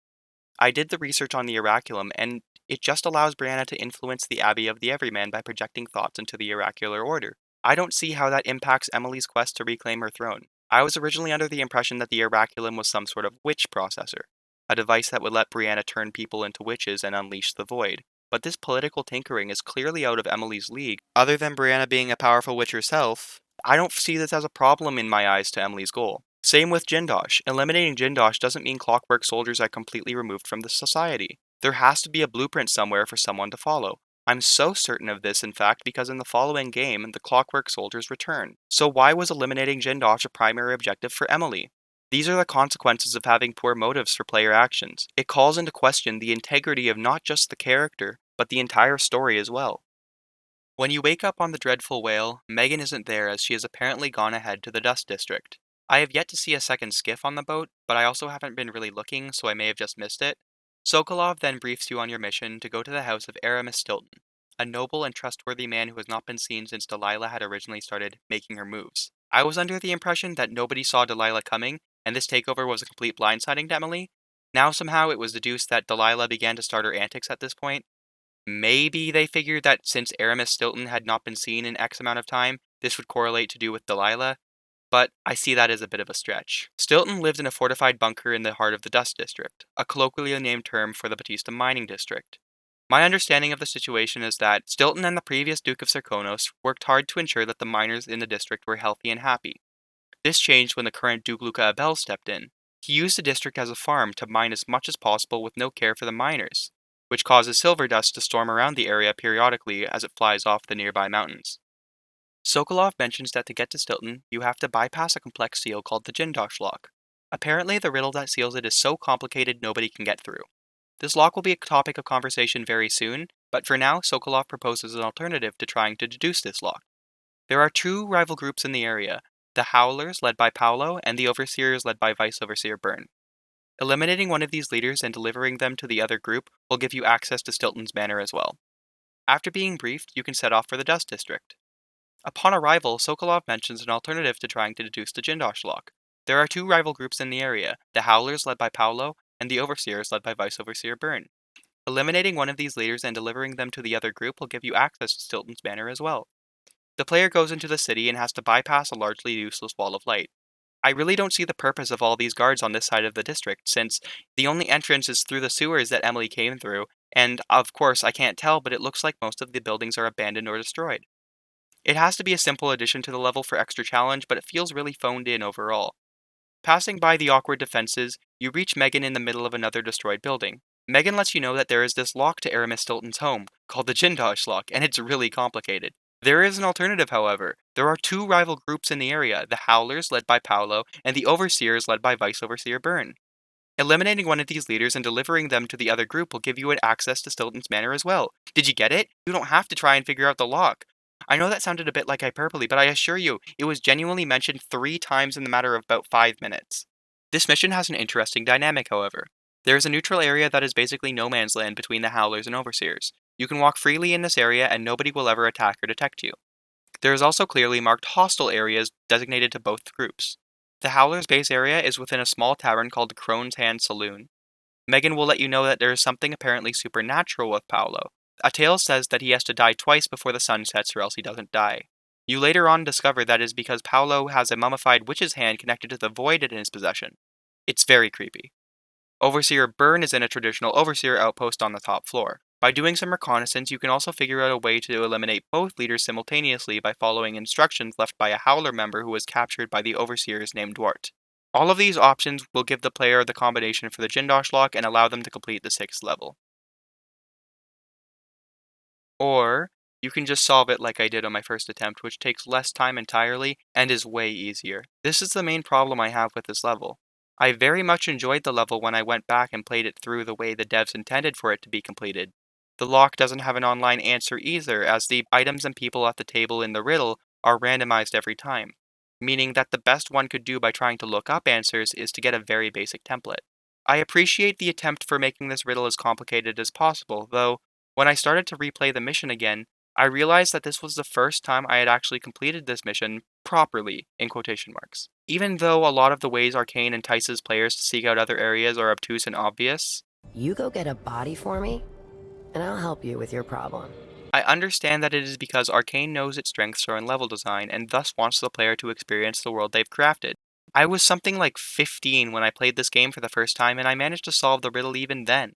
I did the research on the Oraculum, and it just allows Brianna to influence the Abbey of the Everyman by projecting thoughts into the oracular order. I don't see how that impacts Emily's quest to reclaim her throne. I was originally under the impression that the Oraculum was some sort of witch processor, a device that would let Brianna turn people into witches and unleash the void. But this political tinkering is clearly out of Emily's league. Other than Brianna being a powerful witch herself, I don't see this as a problem in my eyes to Emily's goal. Same with Jindosh. Eliminating Jindosh doesn't mean Clockwork Soldiers are completely removed from the society. There has to be a blueprint somewhere for someone to follow. I'm so certain of this, in fact, because in the following game, the Clockwork Soldiers return. So why was eliminating Jindosh a primary objective for Emily? These are the consequences of having poor motives for player actions. It calls into question the integrity of not just the character, but the entire story as well. When you wake up on the Dreadful Whale, Megan isn't there as she has apparently gone ahead to the Dust District. I have yet to see a second skiff on the boat, but I also haven't been really looking, so I may have just missed it. Sokolov then briefs you on your mission to go to the house of Aramis Stilton, a noble and trustworthy man who has not been seen since Delilah had originally started making her moves. I was under the impression that nobody saw Delilah coming, and this takeover was a complete blindsiding to Emily. Now somehow it was deduced that Delilah began to start her antics at this point. Maybe they figured that since Aramis Stilton had not been seen in X amount of time, this would correlate to do with Delilah. But I see that as a bit of a stretch. Stilton lived in a fortified bunker in the heart of the Dust District, a colloquially named term for the Batista mining district. My understanding of the situation is that Stilton and the previous Duke of Serkonos worked hard to ensure that the miners in the district were healthy and happy. This changed when the current Duke Luca Abel stepped in. He used the district as a farm to mine as much as possible with no care for the miners, which causes silver dust to storm around the area periodically as it flies off the nearby mountains. Sokolov mentions that to get to Stilton, you have to bypass a complex seal called the Jindosh lock. Apparently, the riddle that seals it is so complicated nobody can get through. This lock will be a topic of conversation very soon, but for now, Sokolov proposes an alternative to trying to deduce this lock. There are two rival groups in the area, the Howlers, led by Paolo, and the Overseers, led by Vice Overseer Byrne. Eliminating one of these leaders and delivering them to the other group will give you access to Stilton's manor as well. After being briefed, you can set off for the Dust District. Upon arrival, Sokolov mentions an alternative to trying to deduce the Jindosh lock. There are two rival groups in the area, the Howlers led by Paolo, and the Overseers led by Vice Overseer Byrne. Eliminating one of these leaders and delivering them to the other group will give you access to Stilton's manor as well. The player goes into the city and has to bypass a largely useless wall of light. I really don't see the purpose of all these guards on this side of the district, since the only entrance is through the sewers that Emily came through, and of course I can't tell, but it looks like most of the buildings are abandoned or destroyed. It has to be a simple addition to the level for extra challenge, but it feels really phoned in overall. Passing by the awkward defenses, you reach Megan in the middle of another destroyed building. Megan lets you know that there is this lock to Aramis Stilton's home, called the Jindosh lock, and it's really complicated. There is an alternative, however. There are two rival groups in the area, the Howlers, led by Paolo, and the Overseers, led by Vice Overseer Byrne. Eliminating one of these leaders and delivering them to the other group will give you access to Stilton's manor as well. Did you get it? You don't have to try and figure out the lock. I know that sounded a bit like hyperbole, but I assure you, it was genuinely mentioned 3 times in the matter of about 5 minutes. This mission has an interesting dynamic, however. There is a neutral area that is basically no man's land between the Howlers and Overseers. You can walk freely in this area and nobody will ever attack or detect you. There is also clearly marked hostile areas designated to both groups. The Howlers Base area is within a small tavern called the Crone's Hand Saloon. Megan will let you know that there is something apparently supernatural with Paolo. A tale says that he has to die twice before the sun sets or else he doesn't die. You later on discover that is because Paolo has a mummified witch's hand connected to the void in his possession. It's very creepy. Overseer Byrne is in a traditional Overseer outpost on the top floor. By doing some reconnaissance, you can also figure out a way to eliminate both leaders simultaneously by following instructions left by a Howler member who was captured by the Overseers named Dwart. All of these options will give the player the combination for the Jindosh lock and allow them to complete the 6th level. Or, you can just solve it like I did on my first attempt, which takes less time entirely and is way easier. This is the main problem I have with this level. I very much enjoyed the level when I went back and played it through the way the devs intended for it to be completed. The lock doesn't have an online answer either, as the items and people at the table in the riddle are randomized every time, meaning that the best one could do by trying to look up answers is to get a very basic template. I appreciate the attempt for making this riddle as complicated as possible, though when I started to replay the mission again, I realized that this was the first time I had actually completed this mission properly, in quotation marks. Even though a lot of the ways Arcane entices players to seek out other areas are obtuse and obvious, You go get a body for me, and I'll help you with your problem. I understand that it is because Arcane knows its strengths are in level design and thus wants the player to experience the world they've crafted. I was something like 15 when I played this game for the first time and I managed to solve the riddle even then.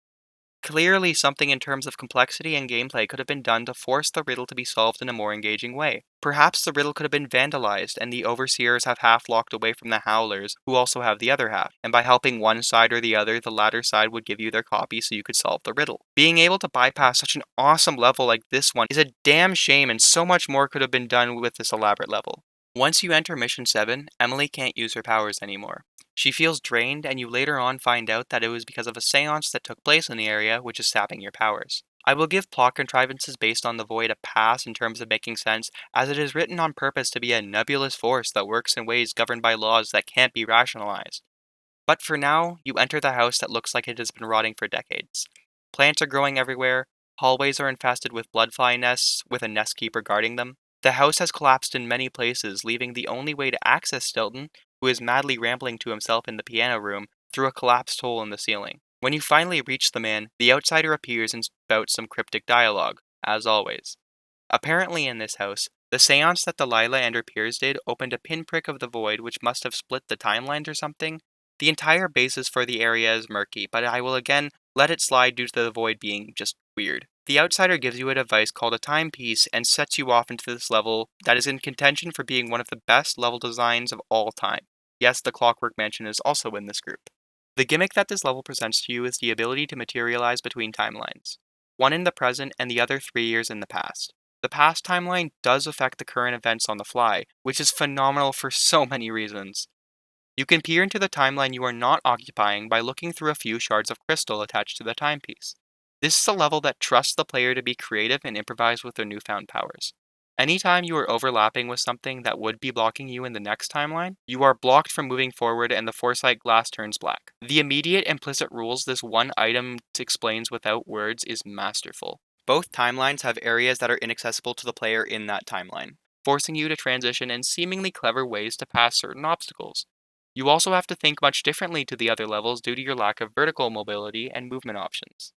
Clearly, something in terms of complexity and gameplay could have been done to force the riddle to be solved in a more engaging way. Perhaps the riddle could have been vandalized, and the Overseers have half locked away from the Howlers, who also have the other half, and by helping one side or the other, the latter side would give you their copy so you could solve the riddle. Being able to bypass such an awesome level like this one is a damn shame, and so much more could have been done with this elaborate level. Once you enter Mission 7, Emily can't use her powers anymore. She feels drained, and you later on find out that it was because of a seance that took place in the area, which is sapping your powers. I will give plot contrivances based on the Void a pass in terms of making sense, as it is written on purpose to be a nebulous force that works in ways governed by laws that can't be rationalized. But for now, you enter the house that looks like it has been rotting for decades. Plants are growing everywhere, hallways are infested with bloodfly nests, with a nest keeper guarding them. The house has collapsed in many places, leaving the only way to access Stilton, who is madly rambling to himself in the piano room, through a collapsed hole in the ceiling. When you finally reach the man, the outsider appears and spouts some cryptic dialogue, as always. Apparently in this house, the seance that Delilah and her peers did opened a pinprick of the void which must have split the timelines or something. The entire basis for the area is murky, but I will again let it slide due to the void being just weird. The outsider gives you a device called a timepiece and sets you off into this level that is in contention for being one of the best level designs of all time. Yes, the Clockwork Mansion is also in this group. The gimmick that this level presents to you is the ability to materialize between timelines, one in the present and the other 3 years in the past. The past timeline does affect the current events on the fly, which is phenomenal for so many reasons. You can peer into the timeline you are not occupying by looking through a few shards of crystal attached to the timepiece. This is a level that trusts the player to be creative and improvise with their newfound powers. Anytime you are overlapping with something that would be blocking you in the next timeline, you are blocked from moving forward and the foresight glass turns black. The immediate implicit rules this one item explains without words is masterful. Both timelines have areas that are inaccessible to the player in that timeline, forcing you to transition in seemingly clever ways to pass certain obstacles. You also have to think much differently to the other levels due to your lack of vertical mobility and movement options.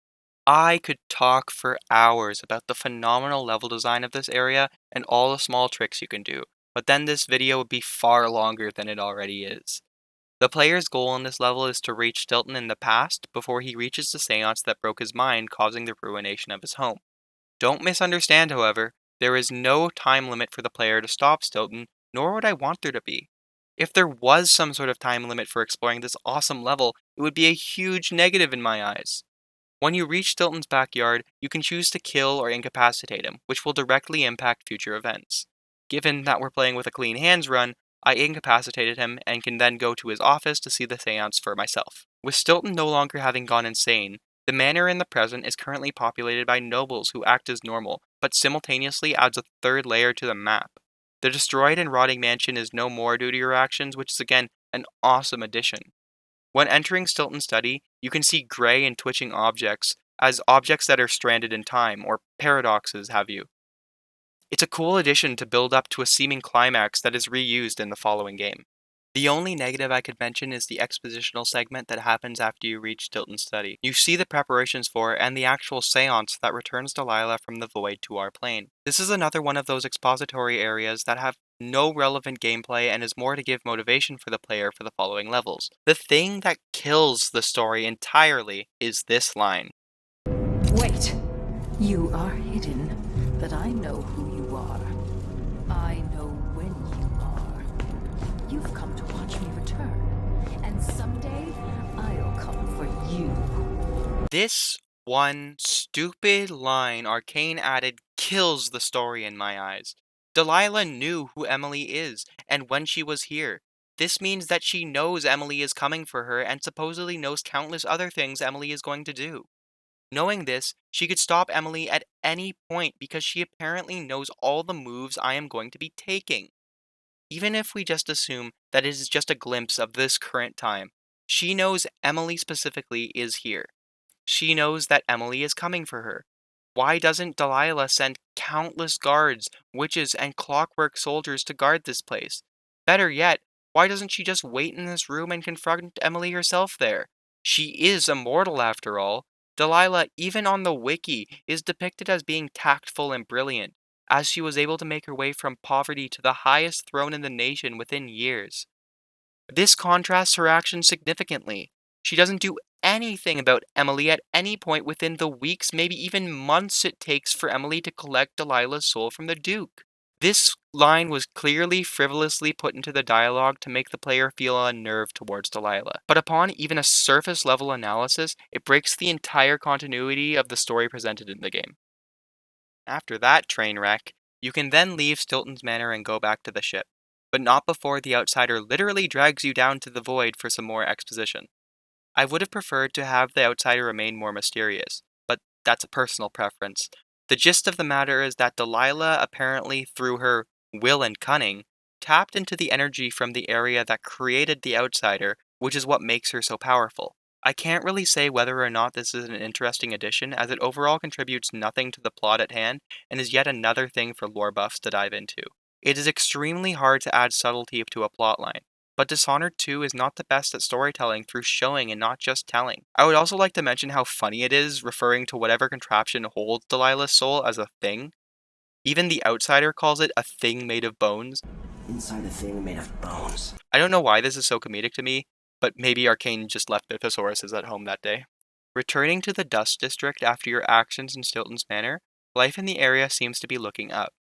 I could talk for hours about the phenomenal level design of this area and all the small tricks you can do, but then this video would be far longer than it already is. The player's goal in this level is to reach Stilton in the past before he reaches the seance that broke his mind, causing the ruination of his home. Don't misunderstand, however, there is no time limit for the player to stop Stilton, nor would I want there to be. If there was some sort of time limit for exploring this awesome level, it would be a huge negative in my eyes. When you reach Stilton's backyard, you can choose to kill or incapacitate him, which will directly impact future events. Given that we're playing with a clean hands run, I incapacitated him and can then go to his office to see the seance for myself. With Stilton no longer having gone insane, the manor in the present is currently populated by nobles who act as normal, but simultaneously adds a third layer to the map. The destroyed and rotting mansion is no more due to your actions, which is again an awesome addition. When entering Stilton's study, you can see gray and twitching objects as objects that are stranded in time, or paradoxes have you. It's a cool addition to build up to a seeming climax that is reused in the following game. The only negative I could mention is the expositional segment that happens after you reach Stilton's study. You see the preparations for it and the actual seance that returns Delilah from the void to our plane. This is another one of those expository areas that have no relevant gameplay and is more to give motivation for the player for the following levels. The thing that kills the story entirely is this line. Wait! You are hidden, but I know who you are. I know when you are. You've come to watch me return, and someday I'll come for you. This one stupid line Arcane added kills the story in my eyes. Delilah knew who Emily is, and when she was here. This means that she knows Emily is coming for her and supposedly knows countless other things Emily is going to do. Knowing this, she could stop Emily at any point because she apparently knows all the moves I am going to be taking. Even if we just assume that it is just a glimpse of this current time, she knows Emily specifically is here. She knows that Emily is coming for her. Why doesn't Delilah send countless guards, witches, and clockwork soldiers to guard this place? Better yet, why doesn't she just wait in this room and confront Emily herself there? She is immortal after all. Delilah, even on the wiki, is depicted as being tactful and brilliant, as she was able to make her way from poverty to the highest throne in the nation within years. This contrasts her actions significantly. She doesn't do anything about Emily at any point within the weeks, maybe even months it takes for Emily to collect Delilah's soul from the Duke. This line was clearly frivolously put into the dialogue to make the player feel unnerved towards Delilah, but upon even a surface level analysis, it breaks the entire continuity of the story presented in the game. After that train wreck, you can then leave Stilton's Manor and go back to the ship, but not before the outsider literally drags you down to the void for some more exposition. I would have preferred to have the outsider remain more mysterious, but that's a personal preference. The gist of the matter is that Delilah apparently, through her will and cunning, tapped into the energy from the area that created the outsider, which is what makes her so powerful. I can't really say whether or not this is an interesting addition, as it overall contributes nothing to the plot at hand, and is yet another thing for lore buffs to dive into. It is extremely hard to add subtlety to a plotline, but Dishonored 2 is not the best at storytelling through showing and not just telling. I would also like to mention how funny it is referring to whatever contraption holds Delilah's soul as a thing. Even the outsider calls it a thing made of bones. Inside a thing made of bones. I don't know why this is so comedic to me, but maybe Arcane just left their thesauruses at home that day. Returning to the Dust District after your actions in Stilton's Manor, life in the area seems to be looking up.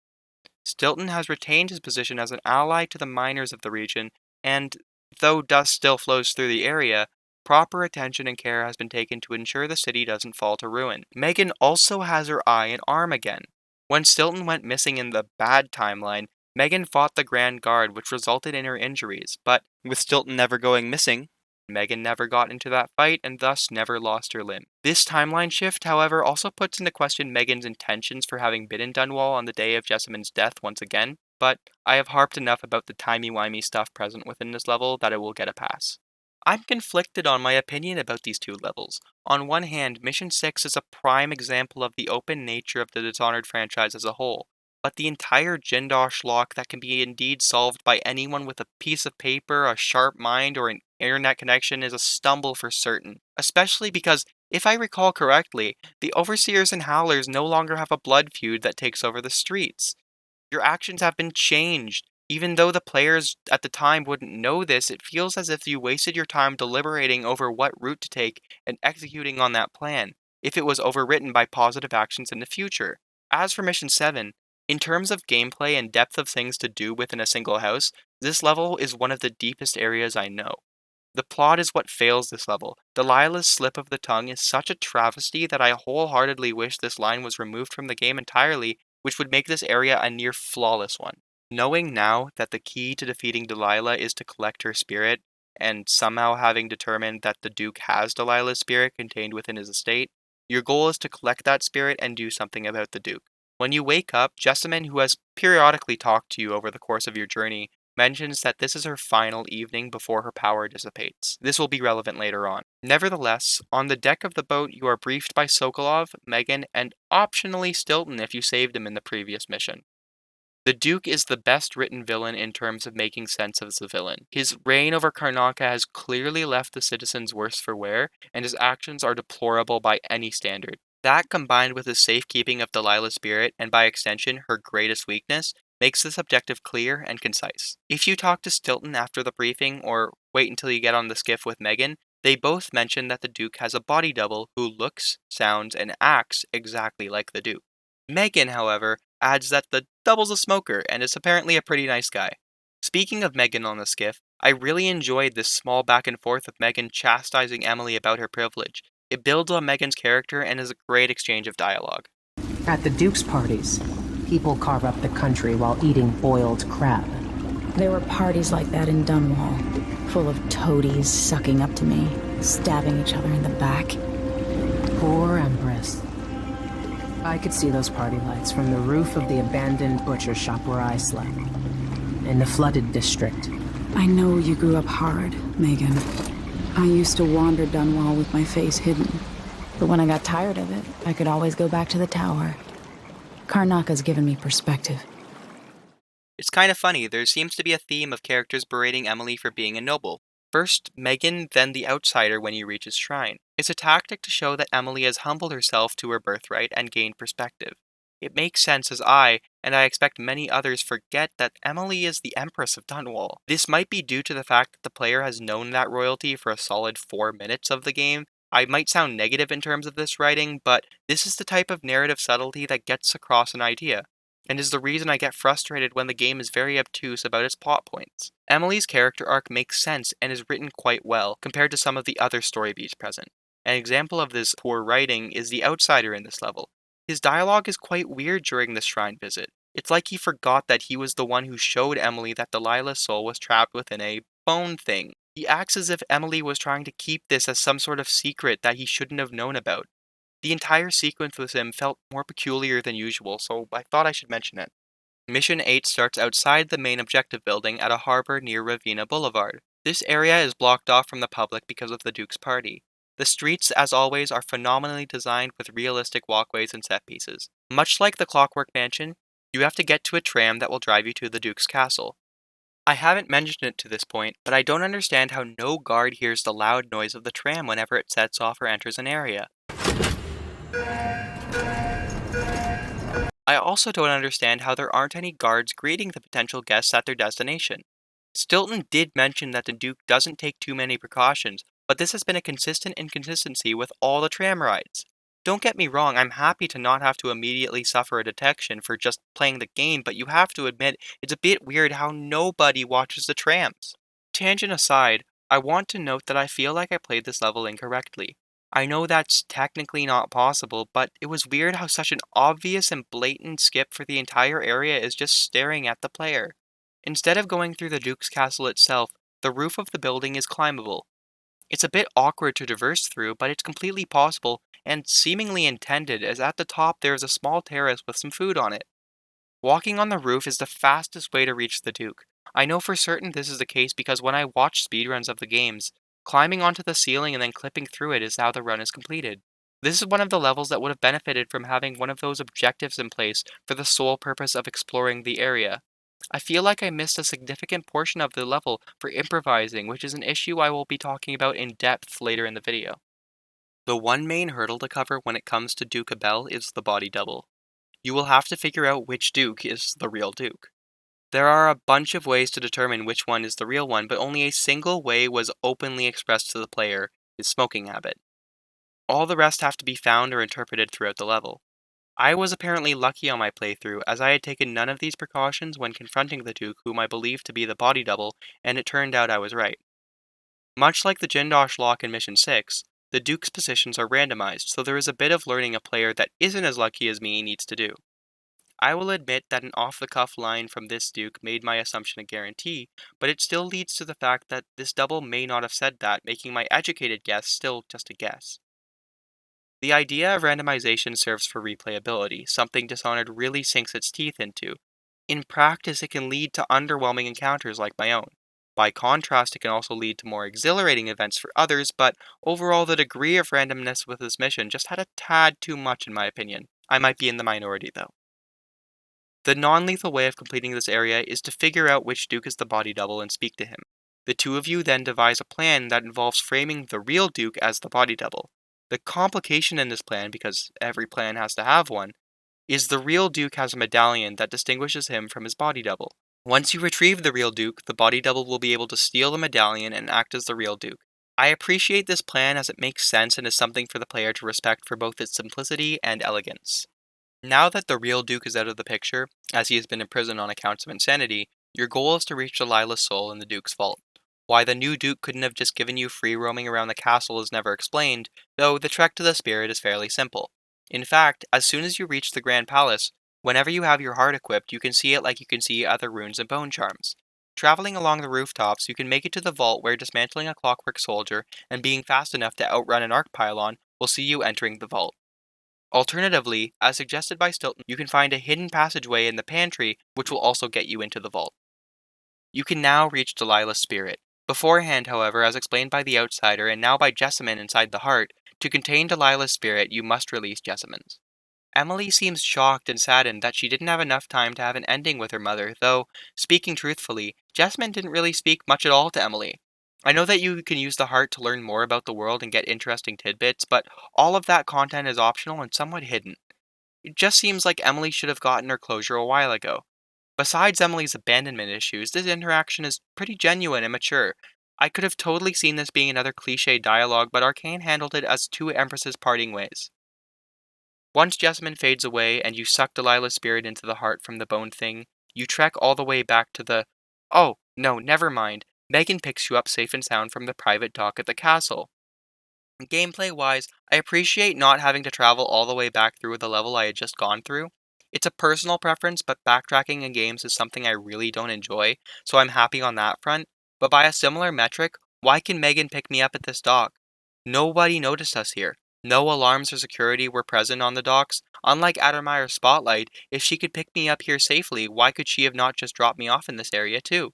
Stilton has retained his position as an ally to the miners of the region, and though dust still flows through the area, proper attention and care has been taken to ensure the city doesn't fall to ruin. Megan also has her eye and arm again. When Stilton went missing in the bad timeline, Megan fought the Grand Guard, which resulted in her injuries, but with Stilton never going missing, Megan never got into that fight and thus never lost her limb. This timeline shift, however, also puts into question Megan's intentions for having been in Dunwall on the day of Jessamine's death once again, but I have harped enough about the timey-wimey stuff present within this level that it will get a pass. I'm conflicted on my opinion about these two levels. On one hand, Mission 6 is a prime example of the open nature of the Dishonored franchise as a whole, but the entire Jindosh lock that can be indeed solved by anyone with a piece of paper, a sharp mind, or an internet connection is a stumble for certain, especially because, if I recall correctly, the Overseers and Howlers no longer have a blood feud that takes over the streets. Your actions have been changed. Even though the players at the time wouldn't know this, it feels as if you wasted your time deliberating over what route to take and executing on that plan, if it was overwritten by positive actions in the future. As for Mission 7, in terms of gameplay and depth of things to do within a single house, this level is one of the deepest areas I know. The plot is what fails this level. Delilah's slip of the tongue is such a travesty that I wholeheartedly wish this line was removed from the game entirely, which would make this area a near flawless one. Knowing now that the key to defeating Delilah is to collect her spirit, and somehow having determined that the Duke has Delilah's spirit contained within his estate, your goal is to collect that spirit and do something about the Duke. When you wake up, Jessamine, who has periodically talked to you over the course of your journey, mentions that this is her final evening before her power dissipates. This will be relevant later on. Nevertheless, on the deck of the boat you are briefed by Sokolov, Megan, and optionally Stilton if you saved him in the previous mission. The Duke is the best written villain in terms of making sense of the villain. His reign over Karnaca has clearly left the citizens worse for wear, and his actions are deplorable by any standard. That, combined with his safekeeping of Delilah's spirit, and by extension her greatest weakness, makes this objective clear and concise. If you talk to Stilton after the briefing, or wait until you get on the skiff with Megan, they both mention that the Duke has a body double who looks, sounds, and acts exactly like the Duke. Megan, however, adds that the double's a smoker and is apparently a pretty nice guy. Speaking of Megan on the skiff, I really enjoyed this small back and forth of Megan chastising Emily about her privilege. It builds on Megan's character and is a great exchange of dialogue. At the Duke's parties, people carve up the country while eating boiled crab. There were parties like that in Dunwall, full of toadies sucking up to me, stabbing each other in the back. Poor Empress. I could see those party lights from the roof of the abandoned butcher shop where I slept, in the flooded district. I know you grew up hard, Megan. I used to wander Dunwall with my face hidden, but when I got tired of it, I could always go back to the tower. Karnaca's given me perspective. It's kind of funny, there seems to be a theme of characters berating Emily for being a noble. First Megan, then the outsider when you reach his shrine. It's a tactic to show that Emily has humbled herself to her birthright and gained perspective. It makes sense as I, and I expect many others, forget that Emily is the Empress of Dunwall. This might be due to the fact that the player has known that royalty for a solid 4 minutes of the game. I might sound negative in terms of this writing, but this is the type of narrative subtlety that gets across an idea, and is the reason I get frustrated when the game is very obtuse about its plot points. Emily's character arc makes sense and is written quite well, compared to some of the other story beats present. An example of this poor writing is the outsider in this level. His dialogue is quite weird during this shrine visit. It's like he forgot that he was the one who showed Emily that Delilah's soul was trapped within a bone thing. He acts as if Emily was trying to keep this as some sort of secret that he shouldn't have known about. The entire sequence with him felt more peculiar than usual, so I thought I should mention it. Mission 8 starts outside the main objective building at a harbor near Ravenna Boulevard. This area is blocked off from the public because of the Duke's party. The streets, as always, are phenomenally designed with realistic walkways and set pieces. Much like the Clockwork Mansion, you have to get to a tram that will drive you to the Duke's castle. I haven't mentioned it to this point, but I don't understand how no guard hears the loud noise of the tram whenever it sets off or enters an area. I also don't understand how there aren't any guards greeting the potential guests at their destination. Stilton did mention that the Duke doesn't take too many precautions, but this has been a consistent inconsistency with all the tram rides. Don't get me wrong, I'm happy to not have to immediately suffer a detection for just playing the game, but you have to admit it's a bit weird how nobody watches the trams. Tangent aside, I want to note that I feel like I played this level incorrectly. I know that's technically not possible, but it was weird how such an obvious and blatant skip for the entire area is just staring at the player. Instead of going through the Duke's castle itself, the roof of the building is climbable. It's a bit awkward to traverse through, but it's completely possible and seemingly intended, as at the top there is a small terrace with some food on it. Walking on the roof is the fastest way to reach the Duke. I know for certain this is the case because when I watch speedruns of the games, climbing onto the ceiling and then clipping through it is how the run is completed. This is one of the levels that would have benefited from having one of those objectives in place for the sole purpose of exploring the area. I feel like I missed a significant portion of the level for improvising, which is an issue I will be talking about in depth later in the video. The one main hurdle to cover when it comes to Duke Abel is the body double. You will have to figure out which Duke is the real Duke. There are a bunch of ways to determine which one is the real one, but only a single way was openly expressed to the player, his smoking habit. All the rest have to be found or interpreted throughout the level. I was apparently lucky on my playthrough, as I had taken none of these precautions when confronting the Duke, whom I believed to be the body double, and it turned out I was right. Much like the Jindosh lock in Mission 6, the Duke's positions are randomized, so there is a bit of learning a player that isn't as lucky as me needs to do. I will admit that an off-the-cuff line from this Duke made my assumption a guarantee, but it still leads to the fact that this double may not have said that, making my educated guess still just a guess. The idea of randomization serves for replayability, something Dishonored really sinks its teeth into. In practice, it can lead to underwhelming encounters like my own. By contrast, it can also lead to more exhilarating events for others, but overall the degree of randomness with this mission just had a tad too much in my opinion. I might be in the minority though. The non-lethal way of completing this area is to figure out which Duke is the body double and speak to him. The two of you then devise a plan that involves framing the real Duke as the body double. The complication in this plan, because every plan has to have one, is the real Duke has a medallion that distinguishes him from his body double. Once you retrieve the real Duke, the body double will be able to steal the medallion and act as the real Duke. I appreciate this plan as it makes sense and is something for the player to respect for both its simplicity and elegance. Now that the real Duke is out of the picture, as he has been imprisoned on accounts of insanity, your goal is to reach Delilah's soul in the Duke's vault. Why the new Duke couldn't have just given you free roaming around the castle is never explained, though the trek to the spirit is fairly simple. In fact, as soon as you reach the Grand Palace, whenever you have your heart equipped, you can see it like you can see other runes and bone charms. Traveling along the rooftops, you can make it to the vault where dismantling a Clockwork Soldier and being fast enough to outrun an arc pylon will see you entering the vault. Alternatively, as suggested by Stilton, you can find a hidden passageway in the pantry which will also get you into the vault. You can now reach Delilah's spirit. Beforehand, however, as explained by the outsider and now by Jessamine inside the heart, to contain Delilah's spirit, you must release Jessamine's. Emily seems shocked and saddened that she didn't have enough time to have an ending with her mother, though, speaking truthfully, Jessamine didn't really speak much at all to Emily. I know that you can use the heart to learn more about the world and get interesting tidbits, but all of that content is optional and somewhat hidden. It just seems like Emily should have gotten her closure a while ago. Besides Emily's abandonment issues, this interaction is pretty genuine and mature. I could have totally seen this being another cliché dialogue, but Arcane handled it as two empresses parting ways. Once Jessamine fades away and you suck Delilah's spirit into the heart from the bone thing, you trek all the way back to the... Oh, no, never mind. Megan picks you up safe and sound from the private dock at the castle. Gameplay-wise, I appreciate not having to travel all the way back through the level I had just gone through. It's a personal preference, but backtracking in games is something I really don't enjoy, so I'm happy on that front. But by a similar metric, why can Megan pick me up at this dock? Nobody noticed us here. No alarms or security were present on the docks. Unlike Addermeyer's Spotlight, if she could pick me up here safely, why could she have not just dropped me off in this area too?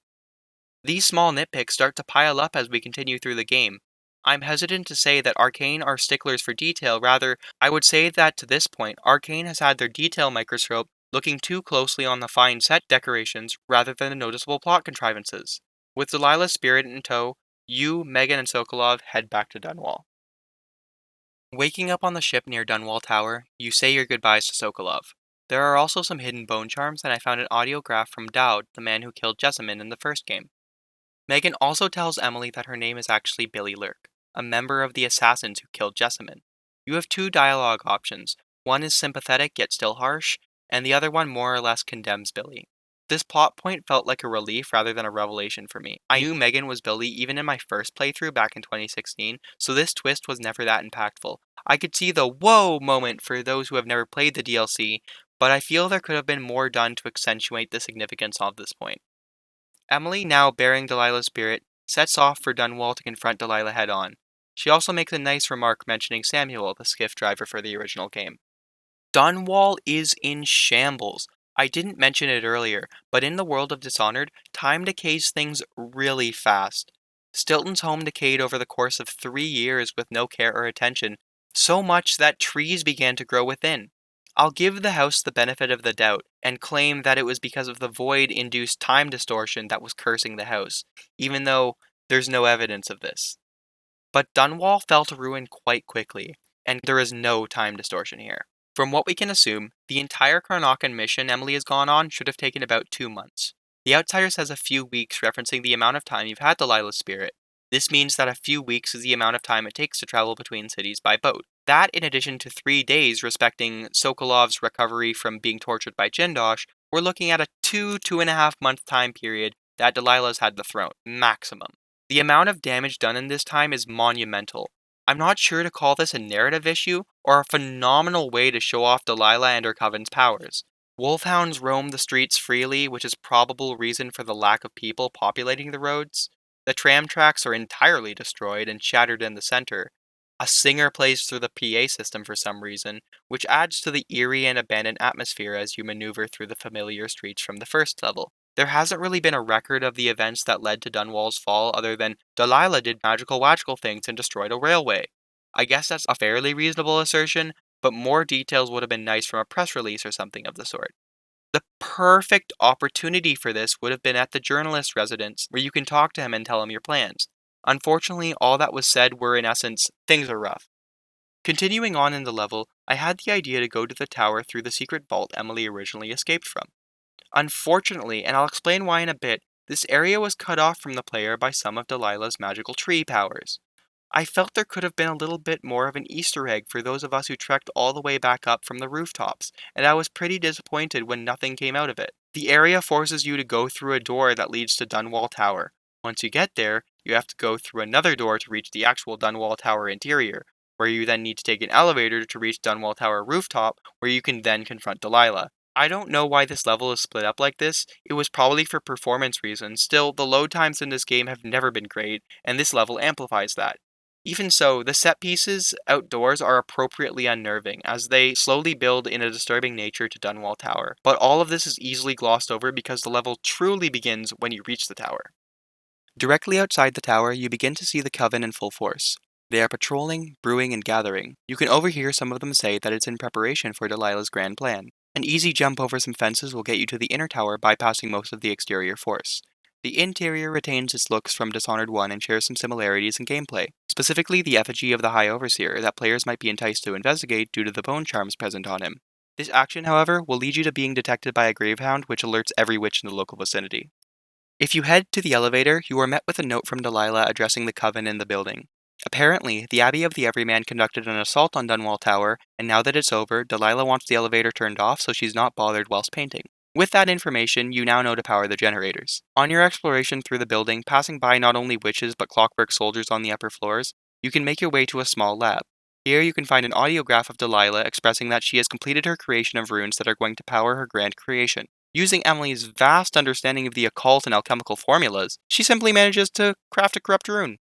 These small nitpicks start to pile up as we continue through the game. I'm hesitant to say that Arcane are sticklers for detail, rather, I would say that to this point, Arcane has had their detail microscope looking too closely on the fine set decorations rather than the noticeable plot contrivances. With Delilah's spirit in tow, you, Megan, and Sokolov head back to Dunwall. Waking up on the ship near Dunwall Tower, you say your goodbyes to Sokolov. There are also some hidden bone charms, and I found an audiograph from Dowd, the man who killed Jessamine in the first game. Megan also tells Emily that her name is actually Billy Lurk, a member of the assassins who killed Jessamine. You have two dialogue options. One is sympathetic yet still harsh, and the other one more or less condemns Billy. This plot point felt like a relief rather than a revelation for me. I knew Megan was Billy even in my first playthrough back in 2016, so this twist was never that impactful. I could see the whoa moment for those who have never played the DLC, but I feel there could have been more done to accentuate the significance of this point. Emily, now bearing Delilah's spirit, sets off for Dunwall to confront Delilah head-on. She also makes a nice remark mentioning Samuel, the skiff driver for the original game. Dunwall is in shambles. I didn't mention it earlier, but in the world of Dishonored, time decays things really fast. Stilton's home decayed over the course of 3 years with no care or attention, so much that trees began to grow within. I'll give the house the benefit of the doubt, and claim that it was because of the void-induced time distortion that was cursing the house, even though there's no evidence of this. But Dunwall fell to ruin quite quickly, and there is no time distortion here. From what we can assume, the entire Karnakan mission Emily has gone on should have taken about 2 months. The outsider says a few weeks, referencing the amount of time you've had Delilah's spirit. This means that a few weeks is the amount of time it takes to travel between cities by boat. That, in addition to 3 days respecting Sokolov's recovery from being tortured by Jindosh, we're looking at a 2.5 month time period that Delilah's had the throne, maximum. The amount of damage done in this time is monumental. I'm not sure to call this a narrative issue or a phenomenal way to show off Delilah and her coven's powers. Wolfhounds roam the streets freely, which is probable reason for the lack of people populating the roads. The tram tracks are entirely destroyed and shattered in the center. A singer plays through the PA system for some reason, which adds to the eerie and abandoned atmosphere as you maneuver through the familiar streets from the first level. There hasn't really been a record of the events that led to Dunwall's fall other than Delilah did magical things and destroyed a railway. I guess that's a fairly reasonable assertion, but more details would have been nice from a press release or something of the sort. The perfect opportunity for this would have been at the journalist residence, where you can talk to him and tell him your plans. Unfortunately, all that was said were in essence, things are rough. Continuing on in the level, I had the idea to go to the tower through the secret vault Emily originally escaped from. Unfortunately, and I'll explain why in a bit, this area was cut off from the player by some of Delilah's magical tree powers. I felt there could have been a little bit more of an Easter egg for those of us who trekked all the way back up from the rooftops, and I was pretty disappointed when nothing came out of it. The area forces you to go through a door that leads to Dunwall Tower. Once you get there, you have to go through another door to reach the actual Dunwall Tower interior, where you then need to take an elevator to reach Dunwall Tower rooftop, where you can then confront Delilah. I don't know why this level is split up like this. It was probably for performance reasons. Still, the load times in this game have never been great, and this level amplifies that. Even so, the set pieces outdoors are appropriately unnerving, as they slowly build in a disturbing nature to Dunwall Tower, but all of this is easily glossed over because the level truly begins when you reach the tower. Directly outside the tower, you begin to see the Coven in full force. They are patrolling, brewing, and gathering. You can overhear some of them say that it's in preparation for Delilah's grand plan. An easy jump over some fences will get you to the inner tower, bypassing most of the exterior force. The interior retains its looks from Dishonored 1 and shares some similarities in gameplay, specifically the effigy of the High Overseer that players might be enticed to investigate due to the bone charms present on him. This action, however, will lead you to being detected by a gravehound which alerts every witch in the local vicinity. If you head to the elevator, you are met with a note from Delilah addressing the Coven in the building. Apparently, the Abbey of the Everyman conducted an assault on Dunwall Tower, and now that it's over, Delilah wants the elevator turned off so she's not bothered whilst painting. With that information, you now know to power the generators. On your exploration through the building, passing by not only witches but Clockwork Soldiers on the upper floors, you can make your way to a small lab. Here you can find an audiograph of Delilah expressing that she has completed her creation of runes that are going to power her grand creation. Using Emily's vast understanding of the occult and alchemical formulas, she simply manages to craft a corrupt rune.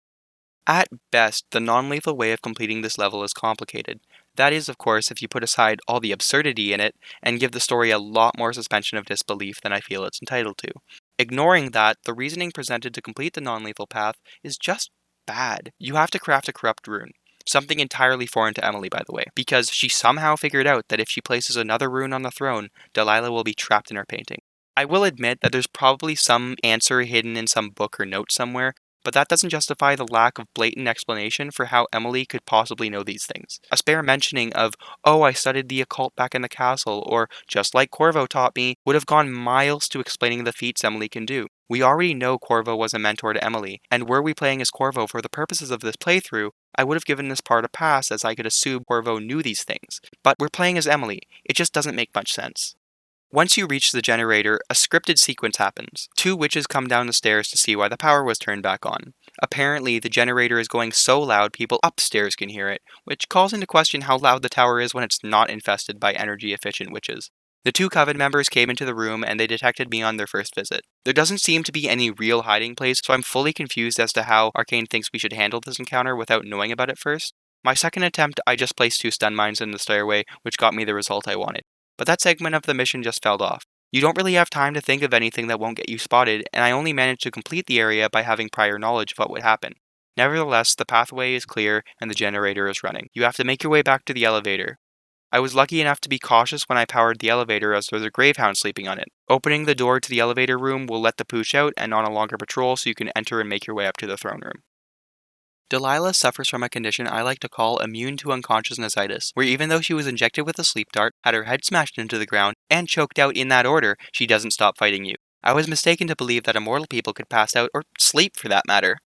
At best, the non-lethal way of completing this level is complicated. That is, of course, if you put aside all the absurdity in it and give the story a lot more suspension of disbelief than I feel it's entitled to. Ignoring that, the reasoning presented to complete the non-lethal path is just bad. You have to craft a corrupt rune. Something entirely foreign to Emily, by the way, because she somehow figured out that if she places another rune on the throne, Delilah will be trapped in her painting. I will admit that there's probably some answer hidden in some book or note somewhere, but that doesn't justify the lack of blatant explanation for how Emily could possibly know these things. A spare mentioning of, oh, I studied the occult back in the castle, or just like Corvo taught me, would have gone miles to explaining the feats Emily can do. We already know Corvo was a mentor to Emily, and were we playing as Corvo for the purposes of this playthrough, I would have given this part a pass as I could assume Corvo knew these things. But we're playing as Emily. It just doesn't make much sense. Once you reach the generator, a scripted sequence happens. Two witches come down the stairs to see why the power was turned back on. Apparently, the generator is going so loud people upstairs can hear it, which calls into question how loud the tower is when it's not infested by energy-efficient witches. The two Coven members came into the room and they detected me on their first visit. There doesn't seem to be any real hiding place, so I'm fully confused as to how Arcane thinks we should handle this encounter without knowing about it first. My second attempt, I just placed two stun mines in the stairway, which got me the result I wanted. But that segment of the mission just fell off. You don't really have time to think of anything that won't get you spotted, and I only managed to complete the area by having prior knowledge of what would happen. Nevertheless, the pathway is clear and the generator is running. You have to make your way back to the elevator. I was lucky enough to be cautious when I powered the elevator as there was a gravehound sleeping on it. Opening the door to the elevator room will let the pooch out and on a longer patrol so you can enter and make your way up to the throne room. Delilah suffers from a condition I like to call immune to unconsciousnessitis, where even though she was injected with a sleep dart, had her head smashed into the ground, and choked out in that order, she doesn't stop fighting you. I was mistaken to believe that immortal people could pass out, or sleep for that matter.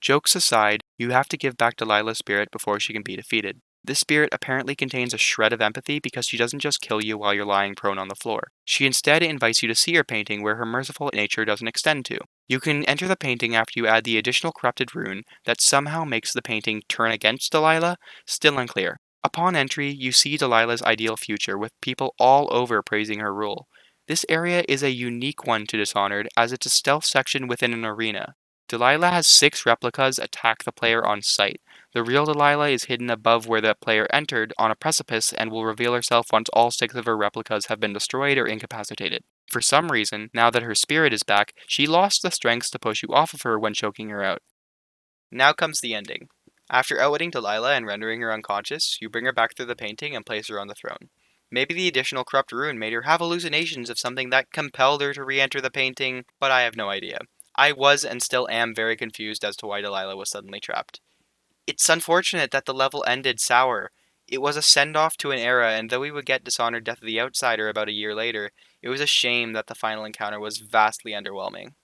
Jokes aside, you have to give back Delilah's spirit before she can be defeated. This spirit apparently contains a shred of empathy because she doesn't just kill you while you're lying prone on the floor. She instead invites you to see her painting where her merciful nature doesn't extend to. You can enter the painting after you add the additional corrupted rune that somehow makes the painting turn against Delilah, still unclear. Upon entry, you see Delilah's ideal future with people all over praising her rule. This area is a unique one to Dishonored as it's a stealth section within an arena. Delilah has 6 replicas attack the player on sight. The real Delilah is hidden above where the player entered on a precipice and will reveal herself once all 6 of her replicas have been destroyed or incapacitated. For some reason, now that her spirit is back, she lost the strength to push you off of her when choking her out. Now comes the ending. After outwitting Delilah and rendering her unconscious, you bring her back through the painting and place her on the throne. Maybe the additional corrupt rune made her have hallucinations of something that compelled her to re-enter the painting, but I have no idea. I was and still am very confused as to why Delilah was suddenly trapped. It's unfortunate that the level ended sour. It was a send-off to an era, and though we would get Dishonored Death of the Outsider about a year later, it was a shame that the final encounter was vastly underwhelming.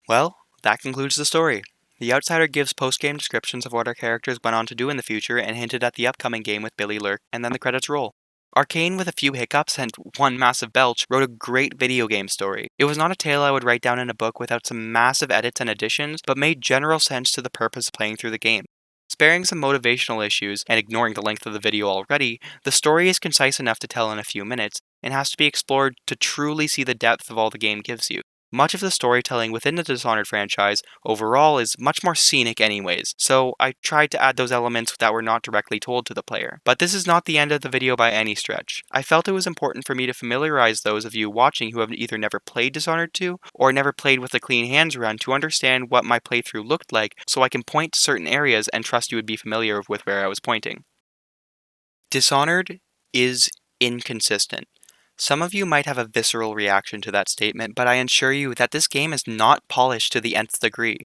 Well, that concludes the story. The Outsider gives post-game descriptions of what our characters went on to do in the future and hinted at the upcoming game with Billy Lurk, and then the credits roll. Arcane, with a few hiccups and one massive belch, wrote a great video game story. It was not a tale I would write down in a book without some massive edits and additions, but made general sense to the purpose of playing through the game. Sparing some motivational issues and ignoring the length of the video already, the story is concise enough to tell in a few minutes, and has to be explored to truly see the depth of all the game gives you. Much of the storytelling within the Dishonored franchise overall is much more scenic anyways, so I tried to add those elements that were not directly told to the player. But this is not the end of the video by any stretch. I felt it was important for me to familiarize those of you watching who have either never played Dishonored 2 or never played with a clean hands run to understand what my playthrough looked like, so I can point to certain areas and trust you would be familiar with where I was pointing. Dishonored is inconsistent. Some of you might have a visceral reaction to that statement, but I assure you that this game is not polished to the nth degree.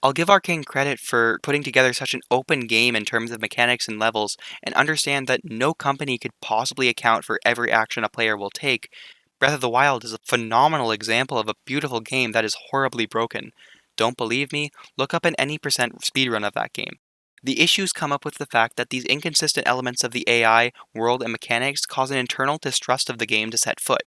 I'll give Arcane credit for putting together such an open game in terms of mechanics and levels, and understand that no company could possibly account for every action a player will take. Breath of the Wild is a phenomenal example of a beautiful game that is horribly broken. Don't believe me? Look up an any percent speedrun of that game. The issues come up with the fact that these inconsistent elements of the AI, world, and mechanics cause an internal distrust of the game to set foot.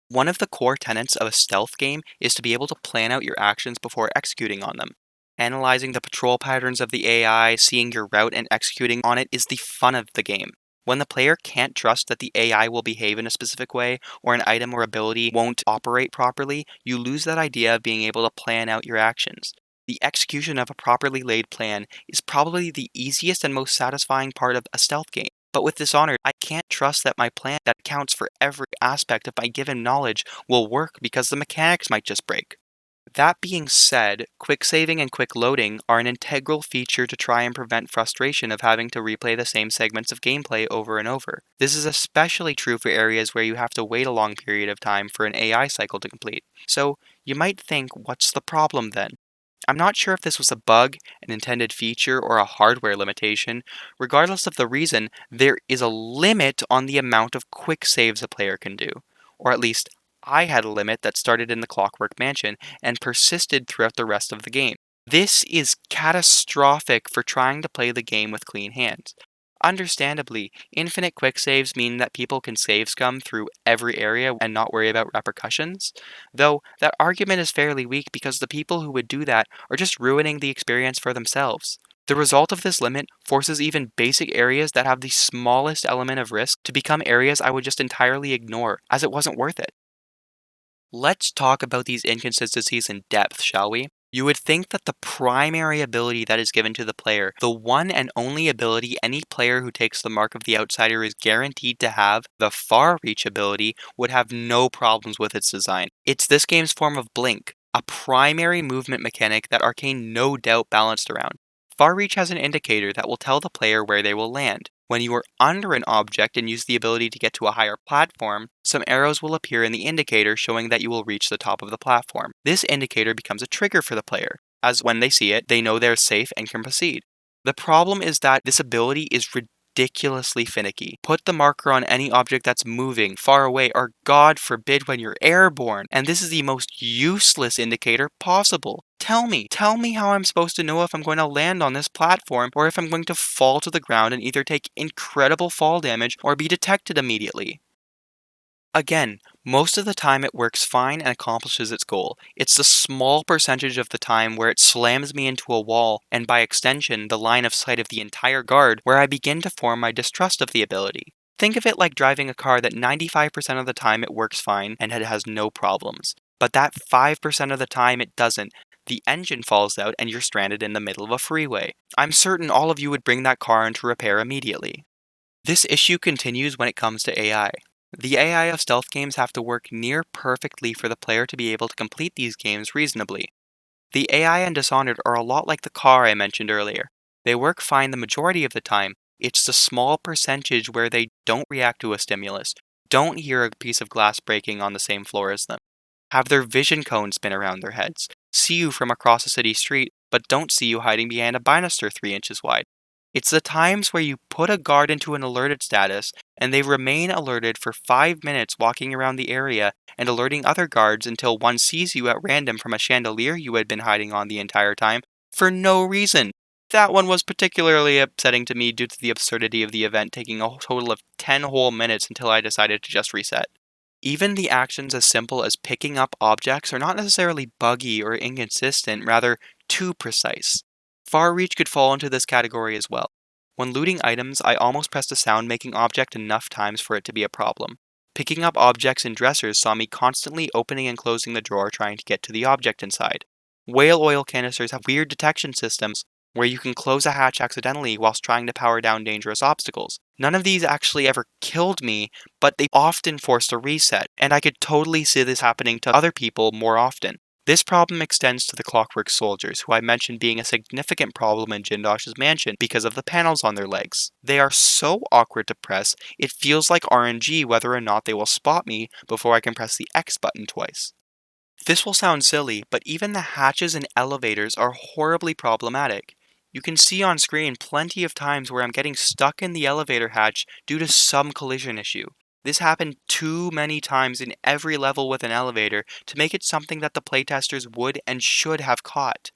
One of the core tenets of a stealth game is to be able to plan out your actions before executing on them. Analyzing the patrol patterns of the AI, seeing your route, and executing on it is the fun of the game. When the player can't trust that the AI will behave in a specific way, or an item or ability won't operate properly, you lose that idea of being able to plan out your actions. The execution of a properly laid plan is probably the easiest and most satisfying part of a stealth game. But with Dishonored, I can't trust that my plan that accounts for every aspect of my given knowledge will work because the mechanics might just break. That being said, quick saving and quick loading are an integral feature to try and prevent frustration of having to replay the same segments of gameplay over and over. This is especially true for areas where you have to wait a long period of time for an AI cycle to complete. So, you might think, what's the problem then? I'm not sure if this was a bug, an intended feature, or a hardware limitation. Regardless of the reason, there is a limit on the amount of quick saves a player can do. Or at least, I had a limit that started in the Clockwork Mansion and persisted throughout the rest of the game. This is catastrophic for trying to play the game with clean hands. Understandably, infinite quick saves mean that people can save scum through every area and not worry about repercussions. Though, that argument is fairly weak because the people who would do that are just ruining the experience for themselves. The result of this limit forces even basic areas that have the smallest element of risk to become areas I would just entirely ignore, as it wasn't worth it. Let's talk about these inconsistencies in depth, shall we? You would think that the primary ability that is given to the player, the one and only ability any player who takes the mark of the Outsider is guaranteed to have, the Far Reach ability, would have no problems with its design. It's this game's form of Blink, a primary movement mechanic that Arcane no doubt balanced around. Far Reach has an indicator that will tell the player where they will land. When you are under an object and use the ability to get to a higher platform, some arrows will appear in the indicator showing that you will reach the top of the platform. This indicator becomes a trigger for the player, as when they see it, they know they're safe and can proceed. The problem is that this ability is ridiculously finicky. Put the marker on any object that's moving, far away, or God forbid when you're airborne, and this is the most useless indicator possible. Tell me how I'm supposed to know if I'm going to land on this platform or if I'm going to fall to the ground and either take incredible fall damage or be detected immediately. Again, most of the time it works fine and accomplishes its goal. It's the small percentage of the time where it slams me into a wall, and by extension, the line of sight of the entire guard, where I begin to form my distrust of the ability. Think of it like driving a car that 95% of the time it works fine and it has no problems. But that 5% of the time it doesn't. The engine falls out and you're stranded in the middle of a freeway. I'm certain all of you would bring that car into repair immediately. This issue continues when it comes to AI. The AI of stealth games have to work near perfectly for the player to be able to complete these games reasonably. The AI in Dishonored are a lot like the car I mentioned earlier. They work fine the majority of the time. It's the small percentage where they don't react to a stimulus, don't hear a piece of glass breaking on the same floor as them, have their vision cone spin around their heads, see you from across a city street, but don't see you hiding behind a banister 3 inches wide. It's the times where you put a guard into an alerted status, and they remain alerted for 5 minutes walking around the area and alerting other guards until one sees you at random from a chandelier you had been hiding on the entire time, for no reason. That one was particularly upsetting to me due to the absurdity of the event taking a total of 10 whole minutes until I decided to just reset. Even the actions as simple as picking up objects are not necessarily buggy or inconsistent, rather too precise. Far reach could fall into this category as well. When looting items, I almost pressed a sound-making object enough times for it to be a problem. Picking up objects in dressers saw me constantly opening and closing the drawer trying to get to the object inside. Whale oil canisters have weird detection systems where you can close a hatch accidentally whilst trying to power down dangerous obstacles. None of these actually ever killed me, but they often forced a reset, and I could totally see this happening to other people more often. This problem extends to the Clockwork Soldiers, who I mentioned being a significant problem in Jindosh's mansion because of the panels on their legs. They are so awkward to press, it feels like RNG whether or not they will spot me before I can press the X button twice. This will sound silly, but even the hatches in elevators are horribly problematic. You can see on screen plenty of times where I'm getting stuck in the elevator hatch due to some collision issue. This happened too many times in every level with an elevator to make it something that the playtesters would and should have caught.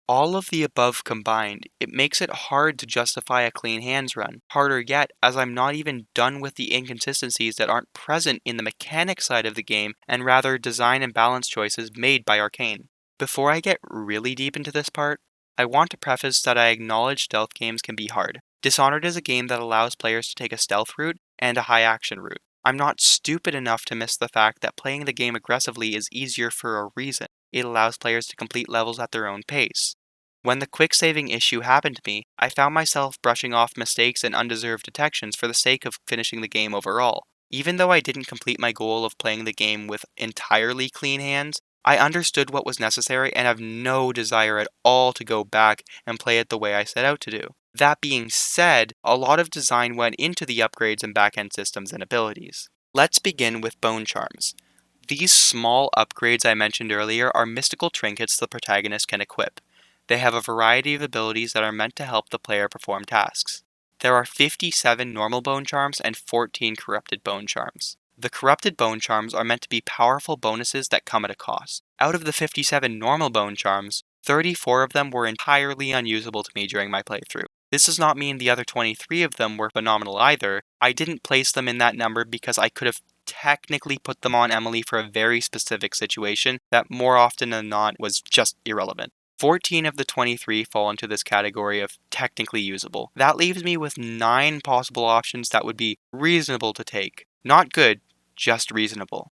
All of the above combined, it makes it hard to justify a clean hands run. Harder yet, as I'm not even done with the inconsistencies that aren't present in the mechanic side of the game and rather design and balance choices made by Arcane. Before I get really deep into this part, I want to preface that I acknowledge stealth games can be hard. Dishonored is a game that allows players to take a stealth route and a high action route. I'm not stupid enough to miss the fact that playing the game aggressively is easier for a reason. It allows players to complete levels at their own pace. When the quick saving issue happened to me, I found myself brushing off mistakes and undeserved detections for the sake of finishing the game overall. Even though I didn't complete my goal of playing the game with entirely clean hands, I understood what was necessary and have no desire at all to go back and play it the way I set out to do. That being said, a lot of design went into the upgrades and backend systems and abilities. Let's begin with Bone Charms. These small upgrades I mentioned earlier are mystical trinkets the protagonist can equip. They have a variety of abilities that are meant to help the player perform tasks. There are 57 normal Bone Charms and 14 corrupted Bone Charms. The corrupted Bone Charms are meant to be powerful bonuses that come at a cost. Out of the 57 normal Bone Charms, 34 of them were entirely unusable to me during my playthrough. This does not mean the other 23 of them were phenomenal either. I didn't place them in that number because I could have technically put them on Emily for a very specific situation that more often than not was just irrelevant. 14 of the 23 fall into this category of technically usable. That leaves me with 9 possible options that would be reasonable to take. Not good, just reasonable.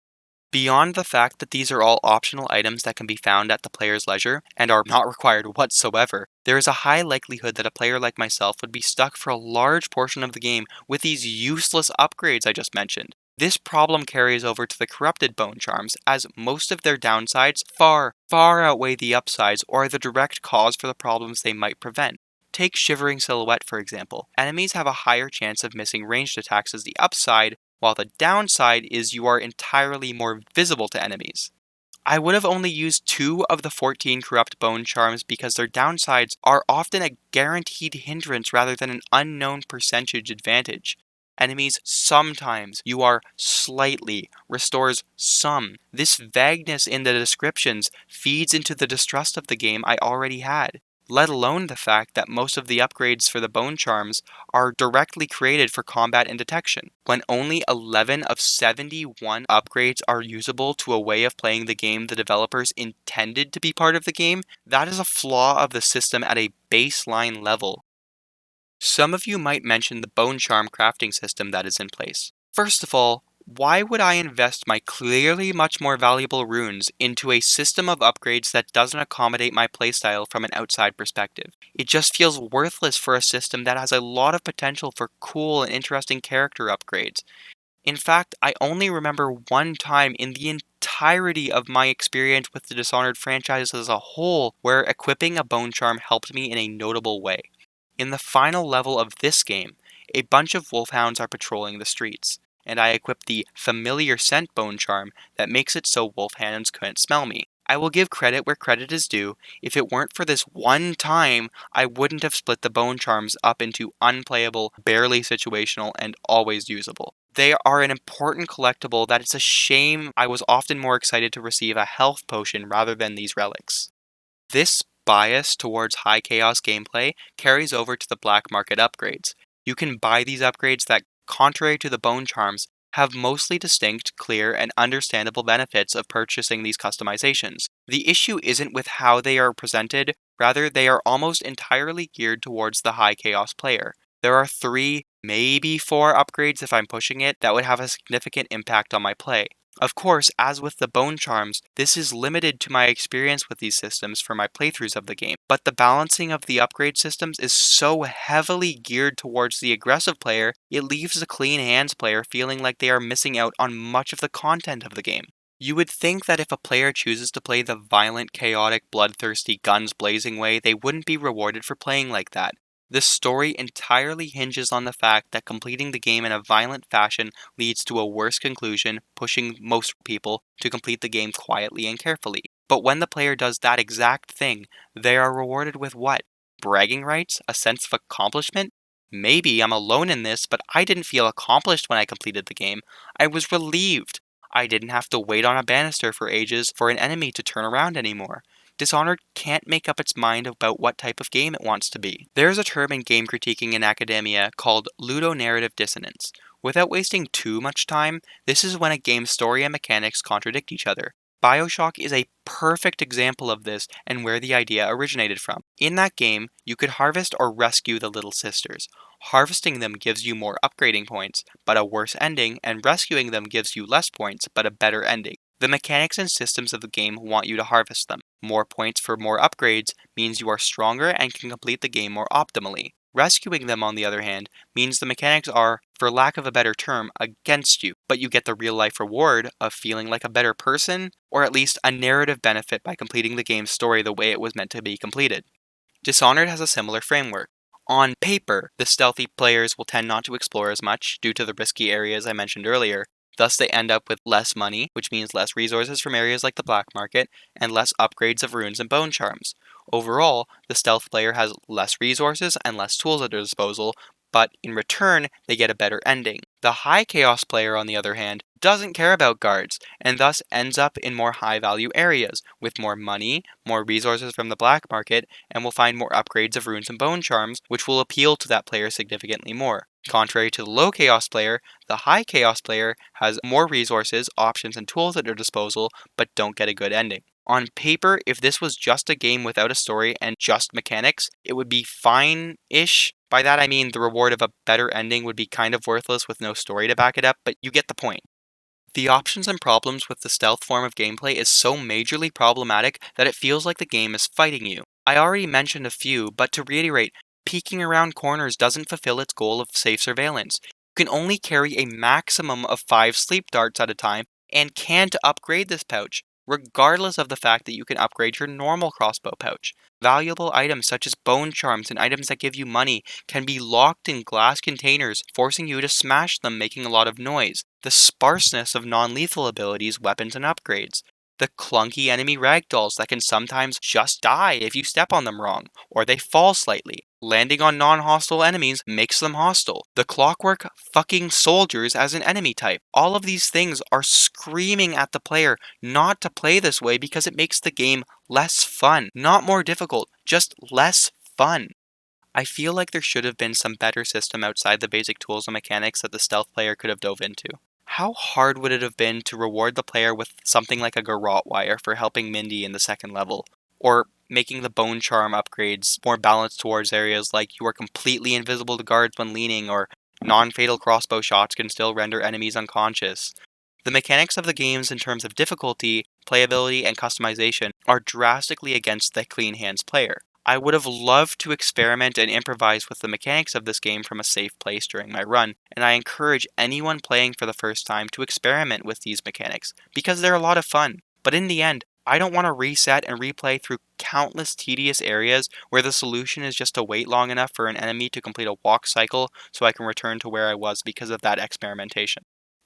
Beyond the fact that these are all optional items that can be found at the player's leisure and are not required whatsoever, there is a high likelihood that a player like myself would be stuck for a large portion of the game with these useless upgrades I just mentioned. This problem carries over to the corrupted Bone Charms, as most of their downsides far outweigh the upsides or are the direct cause for the problems they might prevent. Take Shivering Silhouette for example. Enemies have a higher chance of missing ranged attacks as the upside, while the downside is you are entirely more visible to enemies. I would have only used 2 of the 14 corrupt Bone Charms because their downsides are often a guaranteed hindrance rather than an unknown percentage advantage. Enemies sometimes, you are slightly, restores some. This vagueness in the descriptions feeds into the distrust of the game I already had, let alone the fact that most of the upgrades for the Bone Charms are directly created for combat and detection. When only 11 of 71 upgrades are usable to a way of playing the game the developers intended to be part of the game, that is a flaw of the system at a baseline level. Some of you might mention the Bone Charm crafting system that is in place. First of all, why would I invest my clearly much more valuable runes into a system of upgrades that doesn't accommodate my playstyle from an outside perspective? It just feels worthless for a system that has a lot of potential for cool and interesting character upgrades. In fact, I only remember one time in the entirety of my experience with the Dishonored franchise as a whole where equipping a Bone Charm helped me in a notable way. In the final level of this game, a bunch of wolfhounds are patrolling the streets. and I equipped the familiar scent bone charm that makes it so wolf hounds couldn't smell me. I will give credit where credit is due. If it weren't for this one time, I wouldn't have split the bone charms up into unplayable, barely situational, and always usable. They are an important collectible that it's a shame I was often more excited to receive a health potion rather than these relics. This bias towards high chaos gameplay carries over to the black market upgrades. You can buy these upgrades that, contrary to the bone charms, have mostly distinct, clear, and understandable benefits of purchasing these customizations. The issue isn't with how they are presented, rather they are almost entirely geared towards the high chaos player. There are 3, maybe 4 upgrades if I'm pushing it that would have a significant impact on my play. Of course, as with the bone charms, this is limited to my experience with these systems for my playthroughs of the game, but the balancing of the upgrade systems is so heavily geared towards the aggressive player, it leaves the clean hands player feeling like they are missing out on much of the content of the game. You would think that if a player chooses to play the violent, chaotic, bloodthirsty, guns blazing way, they wouldn't be rewarded for playing like that. This story entirely hinges on the fact that completing the game in a violent fashion leads to a worse conclusion, pushing most people to complete the game quietly and carefully. But when the player does that exact thing, they are rewarded with what? Bragging rights? A sense of accomplishment? Maybe I'm alone in this, but I didn't feel accomplished when I completed the game. I was relieved. I didn't have to wait on a banister for ages for an enemy to turn around anymore. Dishonored can't make up its mind about what type of game it wants to be. There's a term in game critiquing in academia called Ludonarrative Dissonance. Without wasting too much time, this is when a game's story and mechanics contradict each other. BioShock is a perfect example of this and where the idea originated from. In that game, you could harvest or rescue the Little Sisters. Harvesting them gives you more upgrading points, but a worse ending, and rescuing them gives you less points, but a better ending. The mechanics and systems of the game want you to harvest them. More points for more upgrades means you are stronger and can complete the game more optimally. Rescuing them, on the other hand, means the mechanics are, for lack of a better term, against you, but you get the real-life reward of feeling like a better person, or at least a narrative benefit by completing the game's story the way it was meant to be completed. Dishonored has a similar framework. On paper, the stealthy players will tend not to explore as much due to the risky areas I mentioned earlier. Thus, they end up with less money, which means less resources from areas like the black market, and less upgrades of runes and bone charms. Overall, the stealth player has less resources and less tools at their disposal, but in return, they get a better ending. The high chaos player, on the other hand, doesn't care about guards, and thus ends up in more high-value areas, with more money, more resources from the black market, and will find more upgrades of runes and bone charms, which will appeal to that player significantly more. Contrary to the low chaos player, the high chaos player has more resources, options, and tools at their disposal, but don't get a good ending. On paper, if this was just a game without a story and just mechanics, it would be fine-ish. By that I mean the reward of a better ending would be kind of worthless with no story to back it up, but you get the point. The options and problems with the stealth form of gameplay is so majorly problematic that it feels like the game is fighting you. I already mentioned a few, but to reiterate, peeking around corners doesn't fulfill its goal of safe surveillance. You can only carry a maximum of 5 sleep darts at a time, and can't upgrade this pouch, regardless of the fact that you can upgrade your normal crossbow pouch. Valuable items such as bone charms and items that give you money can be locked in glass containers, forcing you to smash them, making a lot of noise. The sparseness of non-lethal abilities, weapons, and upgrades. The clunky enemy ragdolls that can sometimes just die if you step on them wrong, or they fall slightly. Landing on non-hostile enemies makes them hostile. The Clockwork fucking Soldiers as an enemy type. All of these things are screaming at the player not to play this way because it makes the game less fun. Not more difficult, just less fun. I feel like there should have been some better system outside the basic tools and mechanics that the stealth player could have dove into. How hard would it have been to reward the player with something like a garrote wire for helping Mindy in the second level? Or making the bone charm upgrades more balanced towards areas like you are completely invisible to guards when leaning, or non-fatal crossbow shots can still render enemies unconscious. The mechanics of the games in terms of difficulty, playability, and customization are drastically against the clean hands player. I would have loved to experiment and improvise with the mechanics of this game from a safe place during my run, and I encourage anyone playing for the first time to experiment with these mechanics, because they're a lot of fun. But in the end, I don't want to reset and replay through countless tedious areas where the solution is just to wait long enough for an enemy to complete a walk cycle so I can return to where I was because of that experimentation.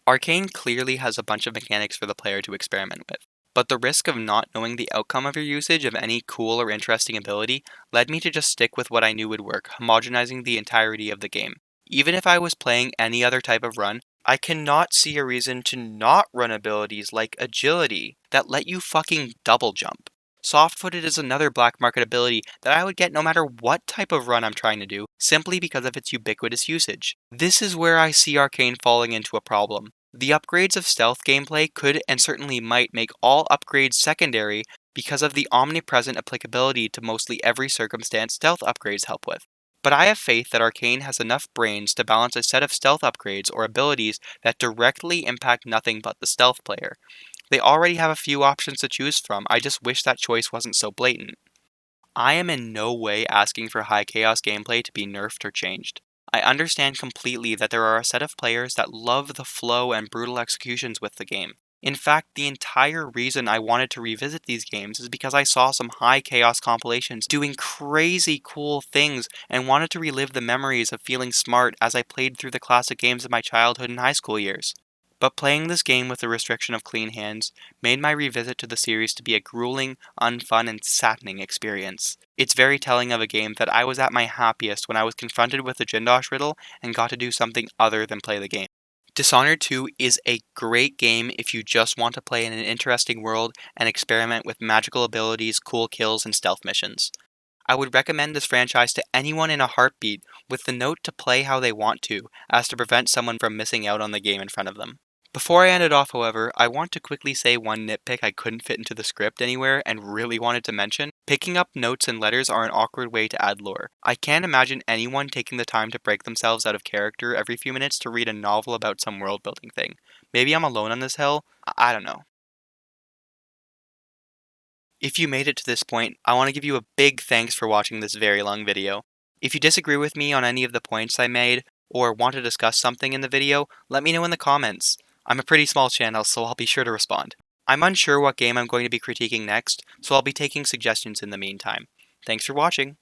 Arcane clearly has a bunch of mechanics for the player to experiment with, but the risk of not knowing the outcome of your usage of any cool or interesting ability led me to just stick with what I knew would work, homogenizing the entirety of the game. Even if I was playing any other type of run, I cannot see a reason to not run abilities like Agility that let you fucking double jump. Soft-footed is another black market ability that I would get no matter what type of run I'm trying to do, simply because of its ubiquitous usage. This is where I see Arcane falling into a problem. The upgrades of stealth gameplay could and certainly might make all upgrades secondary because of the omnipresent applicability to mostly every circumstance stealth upgrades help with. But I have faith that Arcane has enough brains to balance a set of stealth upgrades or abilities that directly impact nothing but the stealth player. They already have a few options to choose from, I just wish that choice wasn't so blatant. I am in no way asking for high chaos gameplay to be nerfed or changed. I understand completely that there are a set of players that love the flow and brutal executions with the game. In fact, the entire reason I wanted to revisit these games is because I saw some high chaos compilations doing crazy cool things and wanted to relive the memories of feeling smart as I played through the classic games of my childhood and high school years. But playing this game with the restriction of clean hands made my revisit to the series to be a grueling, unfun, and saddening experience. It's very telling of a game that I was at my happiest when I was confronted with the Jindosh riddle and got to do something other than play the game. Dishonored 2 is a great game if you just want to play in an interesting world and experiment with magical abilities, cool kills, and stealth missions. I would recommend this franchise to anyone in a heartbeat, with the note to play how they want to, as to prevent someone from missing out on the game in front of them. Before I end it off, however, I want to quickly say one nitpick I couldn't fit into the script anywhere and really wanted to mention. Picking up notes and letters are an awkward way to add lore. I can't imagine anyone taking the time to break themselves out of character every few minutes to read a novel about some world-building thing. Maybe I'm alone on this hill? I don't know. If you made it to this point, I want to give you a big thanks for watching this very long video. If you disagree with me on any of the points I made, or want to discuss something in the video, let me know in the comments. I'm a pretty small channel, so I'll be sure to respond. I'm unsure what game I'm going to be critiquing next, so I'll be taking suggestions in the meantime. Thanks for watching!